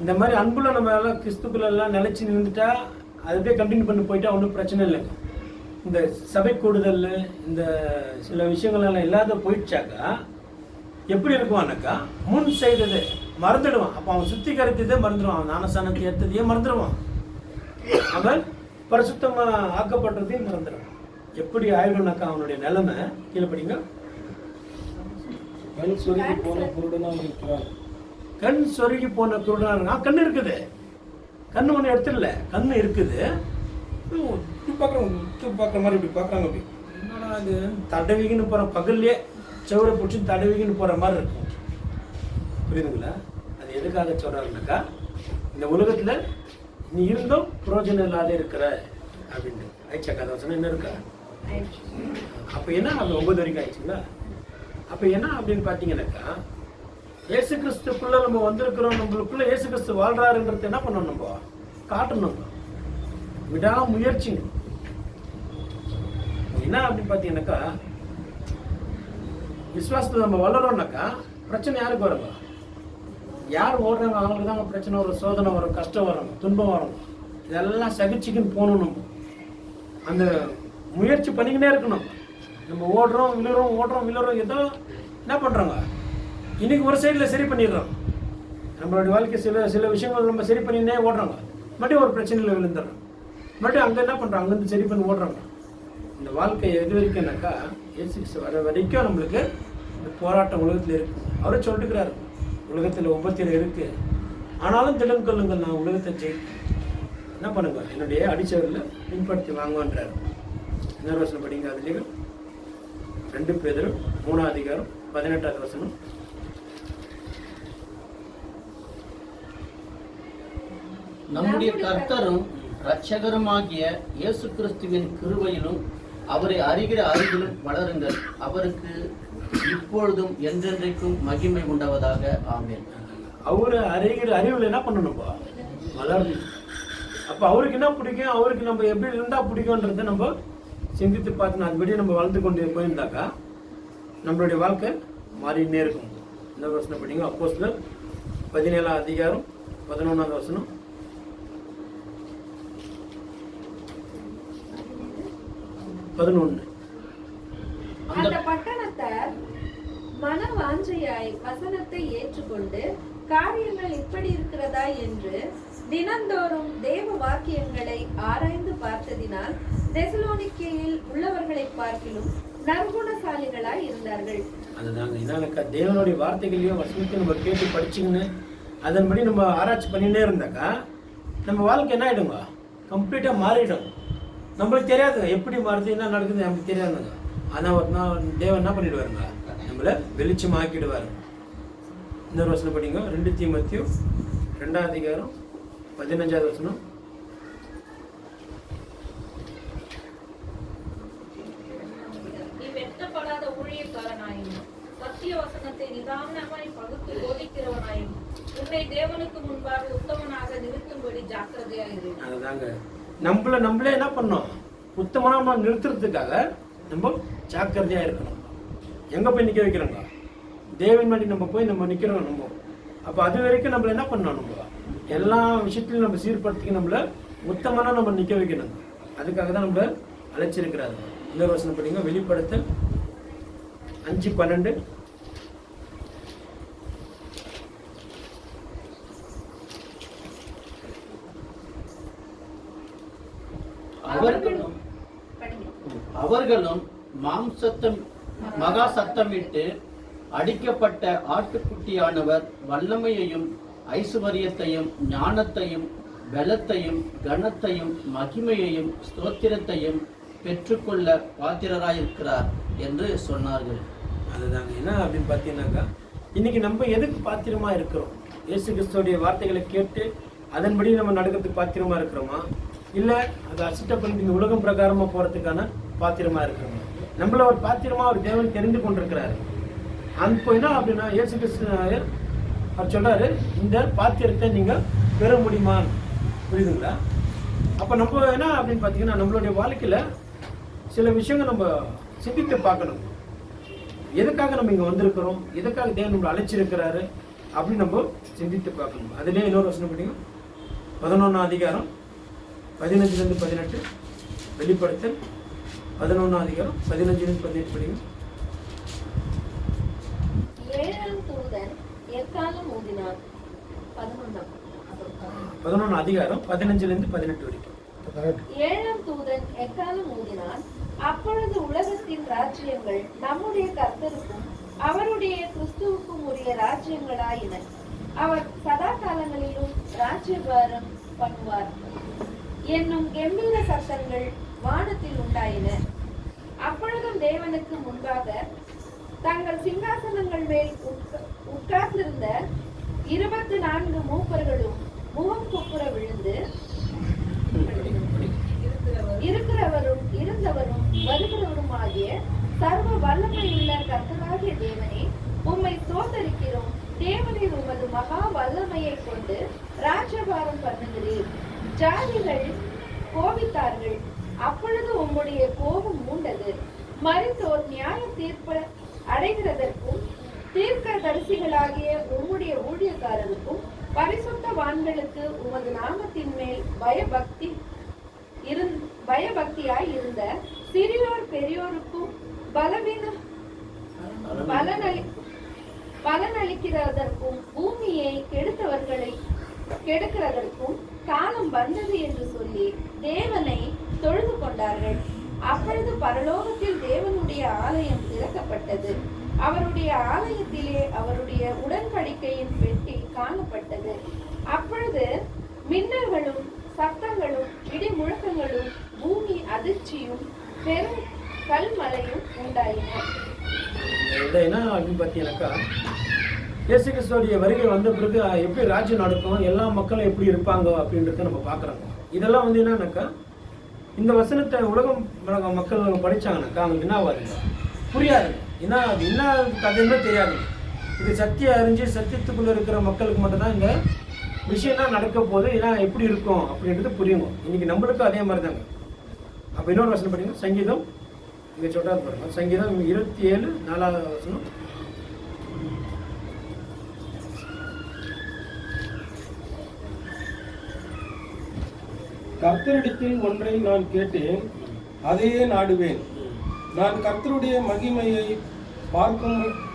இந்த மாதிரி அன்புல நம்ம எல்லாம் கிறிஸ்துக்குள்ள எல்லாம் நிலைச்சு நின்றுட்டா அதுவே கண்டினியூ பண்ணி போயிட்டா ஒன்றும் பிரச்சனை இல்லைங்க. இந்த சபை கூடுதல் இந்த சில விஷயங்கள் எல்லாம் இல்லாத போயிடுச்சாக்கா எப்படி இருக்குவானாக்கா, முன் செய்தது மறந்துடுவான். அப்போ அவன் சுத்திகரித்ததே மறந்துடுவான், அவன் ஞானஸ்தானத்தை எடுத்ததையே மறந்துடுவான், அவன் பரிசுத்தமா ஆக்கப்பட்டதையும் மறந்துடுவான். எப்படி ஆயிடும்னாக்கா அவனுடைய நிலைமை கீழே படிங்க. கண் சொருகி போன குருடனாக இருக்கிறான். கண் சொருகி போன குருடனா, கண்ணு இருக்குது, கண்ணு ஒன்று எடுத்துடல, கண்ணு இருக்குது, பார்க்குற மாதிரி இப்படி பார்க்குறாங்க. அப்படி என்னடா அது, தடவிக்கின்னு போகிற பகல்லையே செவரை பிடிச்சி தடவிக்கின்னு போகிற மாதிரி இருக்கும். புரியுதுங்களா? அது எதுக்காக சொல்கிறாருனாக்கா, இந்த உலகத்தில் நீ இருந்தும் பிரயோஜனம் இல்லாத இருக்கிற அப்படின்ட்டு ஆயிடுச்சா கதை வசனம் என்ன இருக்கா? அப்போ என்ன அது 9 வரைக்கும் ஆயிடுச்சுங்களா? அப்போ என்ன அப்படின்னு பார்த்தீங்கன்னாக்கா, இயேசு கிறிஸ்துக்குள்ளே நம்ம வந்திருக்கிறோம், நம்மளுக்குள்ள இயேசு கிறிஸ்து வாழ்றாருன்றது என்ன பண்ணணும், நம்ம காட்டணும், விடாமுயற்சிங்க. என்ன அப்படின்னு பார்த்தீங்கன்னாக்கா, விசுவாசத்தில் நம்ம வளரோம்னாக்கா பிரச்சனை யாருக்கு வருங்க, யார் ஓடுறாங்க அவங்களுக்கு தான் பிரச்சனை வரும், சோதனை வரும், கஷ்டம் வரும், துன்பம் வரும். இதெல்லாம் சகிச்சுக்கின்னு போகணும். நம்ம அந்த முயற்சி பண்ணிக்கினே இருக்கணும். நம்ம ஓடுறோம் விழுறோம் ஏதோ என்ன பண்ணுறோங்க, இன்னைக்கு ஒரு சைடில் சரி பண்ணிடுறோம். நம்மளுடைய வாழ்க்கை சில விஷயங்கள் நம்ம சரி பண்ணினே ஓடுறோங்க, மறுபடியும் ஒரு பிரச்சனையில் விழுந்துடுறோம், மறுபடியும் அங்கே என்ன பண்ணுறோம், அங்கேருந்து சரி பண்ணி ஓடுறாங்க. இந்த வாழ்க்கை எது வரைக்கும்னாக்கா இயேசு வர வரைக்கும் நம்மளுக்கு இந்த போராட்டம் உலகத்தில் இருக்குது. அவரே சொல்லிட்டுக்கிறாரு, உலகத்தில் உபத்திரம் இருக்குது, ஆனாலும் திடன் கொள்ளுங்கள், நான் உலகத்தை ஜெயிக்கிறேன். என்ன பண்ணுங்க, என்னுடைய அடிச்சவரில் பின்படுத்தி வாங்குவான்றாரு. இன்னொரு வசனம் படிங்க, அதுலேயும் 2 பேதுரு 3ஆம் அதிகாரம் 18ஆவது வசனம். நம்முடைய கர்த்தரும் இரட்சகருமாகிய இயேசு கிறிஸ்துவின் கிருபையிலும் அவரை அறிகிற அறிவிலும் வளருங்கள். அவருக்கு இப்பொழுதும் என்றென்றைக்கும் மகிமை உண்டாவதாக. ஆமென். அவரு அறிகிற அறிவில் என்ன பண்ணணும்பா, வளரணும். அப்போ அவருக்கு என்ன பிடிக்கும், அவருக்கு நம்ம எப்படி இருந்தால் பிடிக்கும்ன்றதை நம்ம சிந்தித்து பார்த்து அதுபடி நம்ம வளர்த்து கொண்டு போயிருந்தாக்கா நம்மளுடைய வாழ்க்கை மாறினே இருக்கும். இந்த வசனம் படிங்க, அப்போஸ்தலர் 17ஆம் அதிகாரம் 11ஆவது வசனம். அந்த பட்டணத்தார் மன வாஞ்சையாய் வசனத்தை ஏற்றுக்கொண்டு காரியங்கள் இப்படி இருக்கிறதா என்று தினந்தோறும் தேவ வாக்கியங்களை ஆராய்ந்து பார்த்ததினால் தெசலோனிக்கேயில் உள்ளவர்களை பார்க்கிலும் நற்குணசாலிகளாய் இருந்தார்கள். அதுதாங்க, இதனால தேவனுடைய வார்த்தைகளையும் வசனத்தையும் நம்ம கேட்டு படிச்சுக்கின்னு அதன்படி நம்ம ஆராய்ச்சி பண்ணினே இருந்தாக்கா நம்ம வாழ்க்கை என்ன ஆகிடுங்க, கம்ப்ளீட்டாக மாறிடும். நம்மளுக்கு தெரியாது எப்படி மாறுது, என்ன நடக்குது நமக்கு தெரியாதுங்க. ஆனால் ஒரு நாள் தேவன் என்ன பண்ணிடுவாருங்க, நம்மளை வெளிச்சமாக்கிடுவார். இன்னொரு வசனம் படிங்க, 2 தீமோத்தேயு 2ஆம் அதிகாரம் 15ஆவது வசனம். நீ வெட்டப்படாத ஊழியக்காரனாயும் சத்திய வசனத்தை நிதானமாய் பகுத்து போதிக்கிறவனாயும் உன்னை தேவனுக்கு முன்பாக உத்தமனாக நிறுத்தும்படி ஜாக்கிரதையாயிரு. அதுதாங்க, நம்மளே என்ன பண்ணோம், உத்தமனா நிறுத்துறதுக்காக நம்ம ஜாக்கிரதையா இருக்கணும். எங்க போய் நிக்க வைக்கிறோங்க, தேவன் மாதிரி நம்ம போய் நம்ம நிக்கிறோம். நம்ம அப்போ அது வரைக்கும் நம்மள என்ன பண்ணணும், நம்ம எல்லா விஷயத்திலையும் நம்ம சீர்படுத்தி நம்மள உத்தமனா நம்ம நிக்க வைக்கணும். அதுக்காக தான் நம்மள அழைச்சிருக்கிறாரு. இந்த வசனம் படிங்க, வெளிப்படுத்தல் 5:12. அவர்களும் மாம்சத்தம் மகா சத்தமிட்டு அடிக்கப்பட்ட ஆட்டுக்குட்டியானவர் வல்லமையையும் ஐசுவரியத்தையும் ஞானத்தையும் பலத்தையும் கனத்தையும் மகிமையையும் ஸ்தோத்திரத்தையும் பெற்றுக்கொள்ள பாத்திரராயிருக்கிறார் என்று சொன்னார்கள். அதுதாங்க, என்ன அப்படின்னு பார்த்தீங்கன்னாக்கா இன்னைக்கு நம்ம எதுக்கு பாத்திரமா இருக்கிறோம், இயேசு கிறிஸ்துவோடைய வார்த்தைகளை கேட்டு அதன்படி நம்ம நடக்கிறதுக்கு பாத்திரமா இருக்கிறோமா, இல்லை அதை அசிட்ட பண்ணி இந்த உலகம் பிரகாரமாக போகிறதுக்கான பாத்திரமா இருக்கிறோமா? நம்மள ஒரு பாத்திரமா ஒரு தேவன் தெரிந்து கொண்டிருக்கிறாரு. அப்போ என்ன அப்படின்னா இயேசு கிறிஸ்து அவர் சொல்றாரு, இந்த பாத்திரத்தை நீங்கள் பெற முடியுமா, புரியுதுங்களா? அப்போ நம்ம என்ன அப்படின்னு பார்த்தீங்கன்னா நம்மளுடைய வாழ்க்கையில் சில விஷயங்கள் நம்ம சிந்தித்து பார்க்கணும். எதுக்காக நம்ம இங்கே வந்திருக்கிறோம், எதுக்காக தேவன் நம்மளை அழைச்சிருக்கிறாரு அப்படின்னு நம்ம சிந்தித்து பார்க்கணும். அதுலேயே இன்னொரு வசனம் படிங்க, 11ஆம் அதிகாரம் 15-18. வெளிப்படுத்தல் 11ஆம் அதிகாரம் 15-18 படிங்க. 7ஆம் தூதன் எக்காலம் ஊதினான். 11ஆம் அதிகாரம் 15-18 வரைக்கும். 7ஆம் தூதன் எக்காலம் ஊதினான். அப்பொழுது உலகத்தின் ராஜ்யங்கள் நம்முடைய கர்த்தருக்கும் அவருடைய கிறிஸ்துவுக்கும் உரிய ராஜ்யங்களாயின. அவர் சதா காலங்களிலும் ராஜ்யபாரம் பண்ணுவார் என்னும் கெம்பீர சத்தங்கள் வானத்தில் உண்டாயின. அப்பொழுதும் தேவனுக்கு முன்பாக தங்கள் சிங்காசனங்கள் மேல் உட்கார்ந்திருந்த 24 மூப்பர்களும் முகம் குப்புற விழுந்து, இருக்கிறவரும் இருந்தவரும் வருகிறவரும் ஆகிய சர்வ வல்லமையுள்ள கர்த்தராகிய தேவனே, உம்மை ஸ்தோத்தரிக்கிறோம். தேவனில் உமது மகா வல்லமையை கொண்டு ராஜ்யபாரம் பண்ணுகிறீர். ஜாதிகள் கோபித்தார்கள், அப்பொழுது உம்முடைய கோபம் மூண்டது. மரித்தோர் நியாய தீர்ப்பு அடைகிறதற்கும் தீர்க்கதரிசிகளாகிய உம்முடைய ஊழியக்காரருக்கும் பரிசுத்தவான்களுக்கு உமது நாமத்தின் மேல் பயபக்தியாய் இருந்த சிறியோர் பெரியோருக்கும் பலனளிக்கிறதற்கும் பூமியை கெடுக்கிறதற்கும் காலம் வந்தது என்று சொல்லி தேவனை தொழுது கொண்டார்கள். அப்பொழுது பரலோகத்தில் தேவனுடைய ஆலயம் திறக்கப்பட்டது. அவருடைய ஆலயத்திலே அவருடைய உடன்படிக்கையின் பெட்டி காணப்பட்டது. அப்பொழுது மின்னல்களும் சத்தங்களும் இடி முழக்கங்களும் பூமி அதிர்ச்சியும் பெரும் கல்மழையும் உண்டாயின. என்ன அப்படின்னு பார்த்தீங்கன்னாக்கா, இயேசு கிறிஸ்துவோடைய வருகை வந்த பிறகு எப்படி ராஜ்யம் நடக்கும், எல்லா மக்களும் எப்படி இருப்பாங்க அப்படின்றத நம்ம பார்க்குறோம். இதெல்லாம் வந்து என்னன்னாக்கா, இந்த வசனத்தை உலகம் மக்கள் படித்தாங்கனாக்கா அவங்களுக்கு என்ன ஆகாதுங்க, புரியாது. ஏன்னா அது என்ன கதைன்னு தெரியாது. இது சத்தியம் அறிஞ்சு சத்தியத்துக்குள்ளே இருக்கிற மக்களுக்கு மட்டும்தான் இந்த விஷயம்லாம் நடக்க போகுது, ஏன்னா எப்படி இருக்கும் அப்படின்றது புரியுங்க. இன்னைக்கு நம்மளுக்கும் அதே மாதிரி தாங்க. அப்போ இன்னொரு வசனம் பார்த்தீங்கன்னா சங்கீதம் இங்கே சொல்கிறாரு பாருங்க, சங்கீதம் 27:4 வசனம். கர்த்தரிடத்தில் ஒன்றை நான் கேட்டேன், அதையே நாடுவேன். நான் கர்த்தருடைய மகிமையை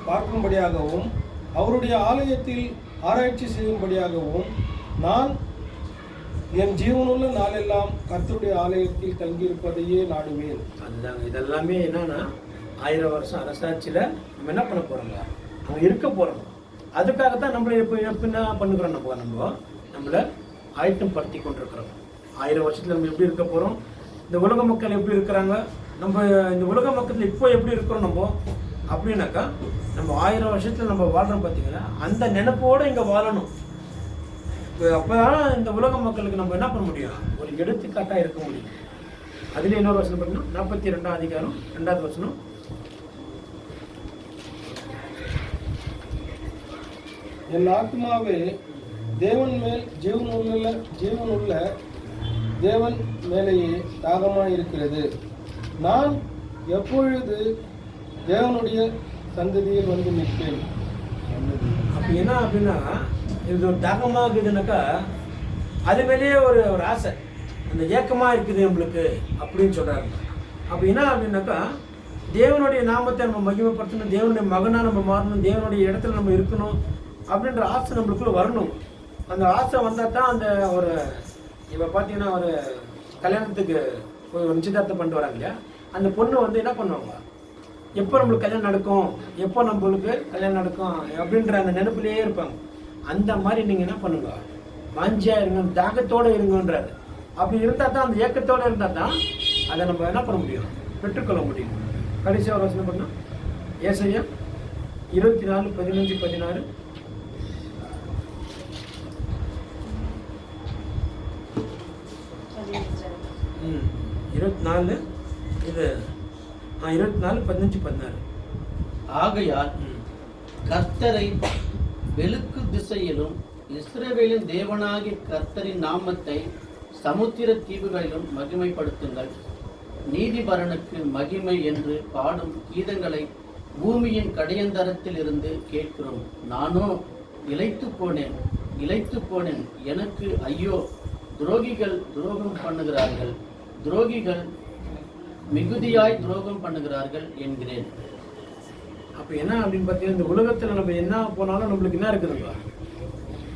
பார்க்கும்படியாகவும் அவருடைய ஆலயத்தில் ஆராய்ச்சி செய்யும்படியாகவும் நான் என் ஜீவனுள்ள நாளெல்லாம் கர்த்தருடைய ஆலயத்தில் தங்கியிருப்பதையே நாடுவேன். அதுதாங்க. இதெல்லாமே என்னன்னா 1000 வருஷம் அரசாட்சியில் நம்ம என்ன பண்ண போகிறோங்க, அவங்க இருக்க போகிறோம். அதுக்காகத்தான் நம்மளை எப்போ என்ன பண்ணுக்கிறோம், நம்மளை ஆயத்தம் படுத்தி கொண்டிருக்கிறோம். 1000 வருஷத்தில் நம்ம எப்படி இருக்க போகிறோம், இந்த உலக மக்கள் எப்படி இருக்கிறாங்க, நம்ம இந்த உலக மக்கள் இப்போ எப்படி இருக்கிறோம் நம்ம அப்படின்னாக்கா, நம்ம 1000 வருஷத்தில் நம்ம வாழ்கிறோம் பார்த்தீங்கன்னா அந்த நினைப்போடு இங்கே வாழணும். அப்போ தான் இந்த உலக மக்களுக்கு நம்ம என்ன பண்ண முடியும், ஒரு எடுத்துக்காட்டாக இருக்க முடியும். அதுலேயும் இன்னொரு வசனம் பார்த்தீங்கன்னா 42ஆம் அதிகாரம் 2வது வசனம். என் ஆத்மாவே தேவன் மேல் ஜீவனுள்ள தேவன் மேலேயே தாகமாயிருக்கிறது. நான் எப்பொழுது தேவனுடைய சந்ததியில் வந்து நிற்பேன். அப்படி என்ன அப்படின்னா, இது ஒரு தாகமாக இருக்குதுனாக்கா அது மேலேயே ஒரு ஆசை, அந்த ஏக்கமாக இருக்குது நம்மளுக்கு அப்படின்னு சொல்கிறாங்க. அப்போ என்ன அப்படின்னாக்கா, தேவனுடைய நாமத்தை நம்ம மகிமைப்படுத்தணும், தேவனுடைய மகனாக நம்ம மாறணும், தேவனுடைய இடத்துல நம்ம இருக்கணும் அப்படின்ற ஆசை நம்மளுக்குள்ளே வரணும். அந்த ஆசை வந்தால் தான் அந்த ஒரு இப்போ பார்த்தீங்கன்னா ஒரு கல்யாணத்துக்கு ஒரு நிச்சயதார்த்தம் பண்ணிட்டு வராங்க இல்லையா, அந்த பொண்ணு வந்து என்ன பண்ணுவாங்க, எப்போ நம்மளுக்கு கல்யாணம் நடக்கும், எப்போ நம்மளுக்கு கல்யாணம் நடக்கும் அப்படின்ற அந்த நினைப்பிலேயே இருப்பாங்க. அந்த மாதிரி நீங்கள் என்ன பண்ணுங்க, வாஞ்சியாக இருங்க, தாகத்தோடு இருங்கன்றாரு. அப்படி இருந்தால் தான், அந்த ஏக்கத்தோடு இருந்தால் தான் அதை நம்ம என்ன பண்ண முடியும், பெற்றுக்கொள்ள முடியும். கடைசியாக ஒரு வசனம் பண்ணால் ஏசாயா 24:15-16. ம் 24 இது 24:15-16. ஆகையால் கர்த்தரை வெளுக்கு திசையிலும் இஸ்ரவேலின் தேவனாகிய கர்த்தரின் நாமத்தை சமுத்திர தீவுகளிலும் மகிமைப்படுத்துங்கள். நீதிபரனுக்கு மகிமை என்று பாடும் கீதங்களை பூமியின் கடையந்தரத்தில் இருந்து கேட்கிறோம். நானோ இளைத்து போனேன், எனக்கு ஐயோ, துரோகிகள் துரோகம் பண்ணுகிறார்கள், துரோகிகள் மிகுதியாய் துரோகம் பண்ணுகிறார்கள் என்கிறேன். அப்போ என்ன அப்படின்னு பார்த்தீங்கன்னா, இந்த உலகத்தில் நம்ம என்ன போனாலும் நம்மளுக்கு என்ன இருக்குதுங்க,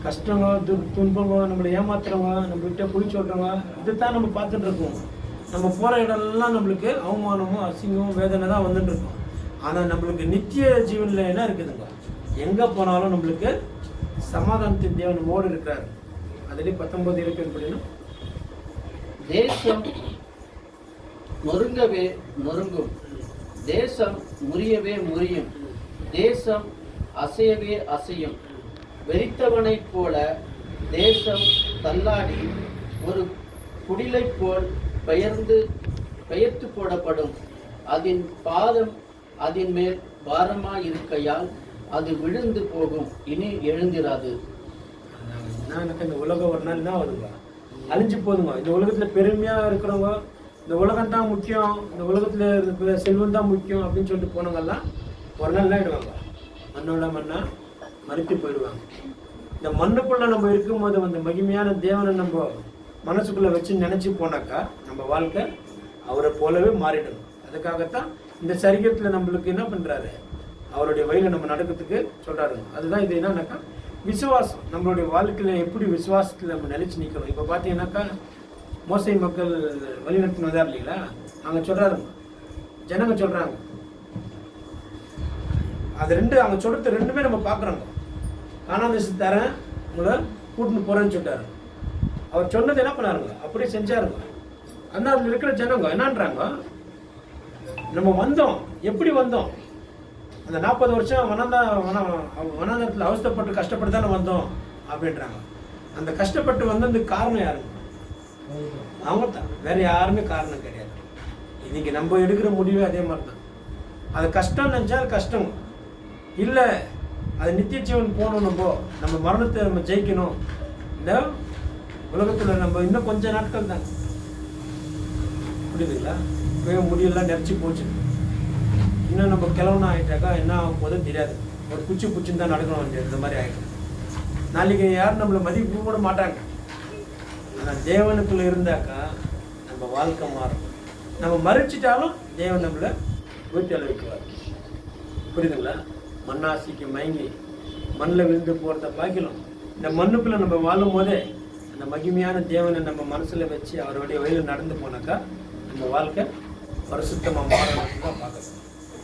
கஷ்டங்க, துன்பங்க, நம்மளை ஏமாத்துறவங்க, நம்மள்கிட்ட பொய் சொல்கிறவங்க, இதுதான் நம்ம பார்த்துட்டு இருக்கோம். நம்ம போகிற இடம்லாம் நம்மளுக்கு அவமானமும் அசிங்கமும் வேதனை தான் வந்துட்டு இருக்கோம். ஆனால் நம்மளுக்கு நித்திய ஜீவனில் என்ன இருக்குதுங்க, எங்கே போனாலும் நம்மளுக்கு சமாதானத்தின் தேவன் நம்மோடு இருக்கிறார். அதிலே 19 இருக்கு அப்படின்னா, தேசம் நொறுங்கவே நொறுங்கும், தேசம் முறியவே முறியும், தேசம் அசையவே அசையும். வெறித்தவனைப் போல தேசம் தள்ளாடி ஒரு குடிலை போல் பெயர்த்து போடப்படும். அதன் பாதம் அதன் மேல் பாரமாயிருக்கையால் அது விழுந்து போகும், இனி எழுந்திராது. எனக்கு இந்த உலகம் ஒரு நாள் தான் வருங்க, அழிஞ்சு போதுங்க. இந்த உலகத்தில் பெருமையாக இருக்கிறவங்க, இந்த உலகம் தான் முக்கியம், இந்த உலகத்தில் இருக்கிற செல்வம் தான் முக்கியம் அப்படின்னு சொல்லிட்டு போனவங்கெல்லாம் ஒரு நாள் ஆகிடுவாங்க. மண்ணோட மண்ணா மறித்து போயிடுவாங்க. இந்த மண்ணுக்குள்ள நம்ம இருக்கும்போது அந்த மகிமையான தேவனை நம்ம மனசுக்குள்ள வச்சு நினைச்சு போனாக்கா நம்ம வாழ்க்கை அவரை போலவே மாறிடணும். அதுக்காகத்தான் இந்த சரீரத்துல நம்மளுக்கு என்ன பண்றாரு, அவருடைய வழியில நம்ம நடக்கிறதுக்கு சொல்றாரு. அதுதான் இது என்னன்னாக்கா விசுவாசம். நம்மளுடைய வாழ்க்கையில எப்படி விசுவாசத்துல நம்ம நிலைச்சு நிற்கணும். இப்போ பார்த்தீங்கன்னாக்கா மோசை மக்கள் வழிநடத்தின்னு வந்தார் இல்லைங்களா, அங்கே சொல்றாரு, ஜனங்க சொல்றாங்க அது ரெண்டு, அங்கே சொல்றது ரெண்டுமே நம்ம பார்க்குறோங்க. கானாந்தேச தரேன் உங்களை கூட்டின்னு போறேன்னு சொல்லிட்டாரு. அவர் சொன்னது என்ன பண்ணாருங்க, அப்படியே செஞ்சாருங்க. ஆனால் அதில் இருக்கிற ஜனங்க என்னன்றாங்க, நம்ம வந்தோம், எப்படி வந்தோம், அந்த 40 வருஷம் வனாந்தரத்தில் அவஸ்தைப்பட்டு கஷ்டப்பட்டு தானே வந்தோம் அப்படின்றாங்க. அந்த கஷ்டப்பட்டு வந்ததுக்கு காரணம் யாருங்க? அவங்க தான், வேற யாருமே காரணம் கிடையாது. இன்னைக்கு நம்ம எடுக்கிற முடிவே அதே மாதிரி தான். அது கஷ்டம் நினச்சா அது கஷ்டம் இல்லை, அது நித்திய ஜீவன் போகணும். நம்ம மரணத்தை நம்ம ஜெயிக்கணும். இந்த உலகத்தில் நம்ம இன்னும் கொஞ்ச நாட்கள் தான், புரியுதுங்களா? இப்போவே முடியெல்லாம் நெரிச்சி போச்சு. இன்னும் நம்ம கிளவுனா ஆகிட்டாக்கா என்ன ஆகும் போதும் தெரியாது. ஒரு குச்சின்னு தான் நடக்கணும் வேண்டியது, இந்த மாதிரி ஆகிடும். நாளைக்கு யாரும் நம்மளை மதிப்பு கூட மாட்டாங்க. ஆனால் தேவனுக்குள்ளே இருந்தாக்கா நம்ம வாழ்க்கை மாறும். நம்ம மறைச்சிட்டாலும் தேவன் நம்மளை ஊற்றி அளவிக்குவார். புரியுதுங்களா? மண்ணாசிக்கு மயங்கி மண்ணில் விழுந்து போகிறத பார்க்கலாம். இந்த மண்ணுக்குள்ளே நம்ம வாழும் போதே அந்த மகிமையான தேவனை நம்ம மனசில் வச்சு அவருடைய வழியில் நடந்து போனாக்கா நம்ம வாழ்க்கை பரிசுத்தமாக மாறணும்னு தான் பார்க்கணும்.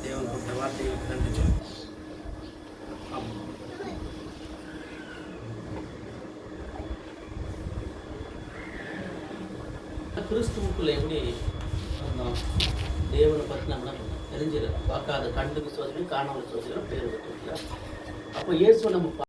தேவன் கொடுத்த வார்த்தைகளுக்கு நன்றி சொல்லுங்கள். ஆமாம். கிறிஸ்துவுக்குள்ள எப்படி தேவனை பற்றி நம்ம தெரிஞ்சிடும். பார்க்காத கண்டு விசுவாசிகளும் காணாமல் விசுவாசிகளும் பேர் விட்டுருக்கல. அப்போ இயேசு நம்ம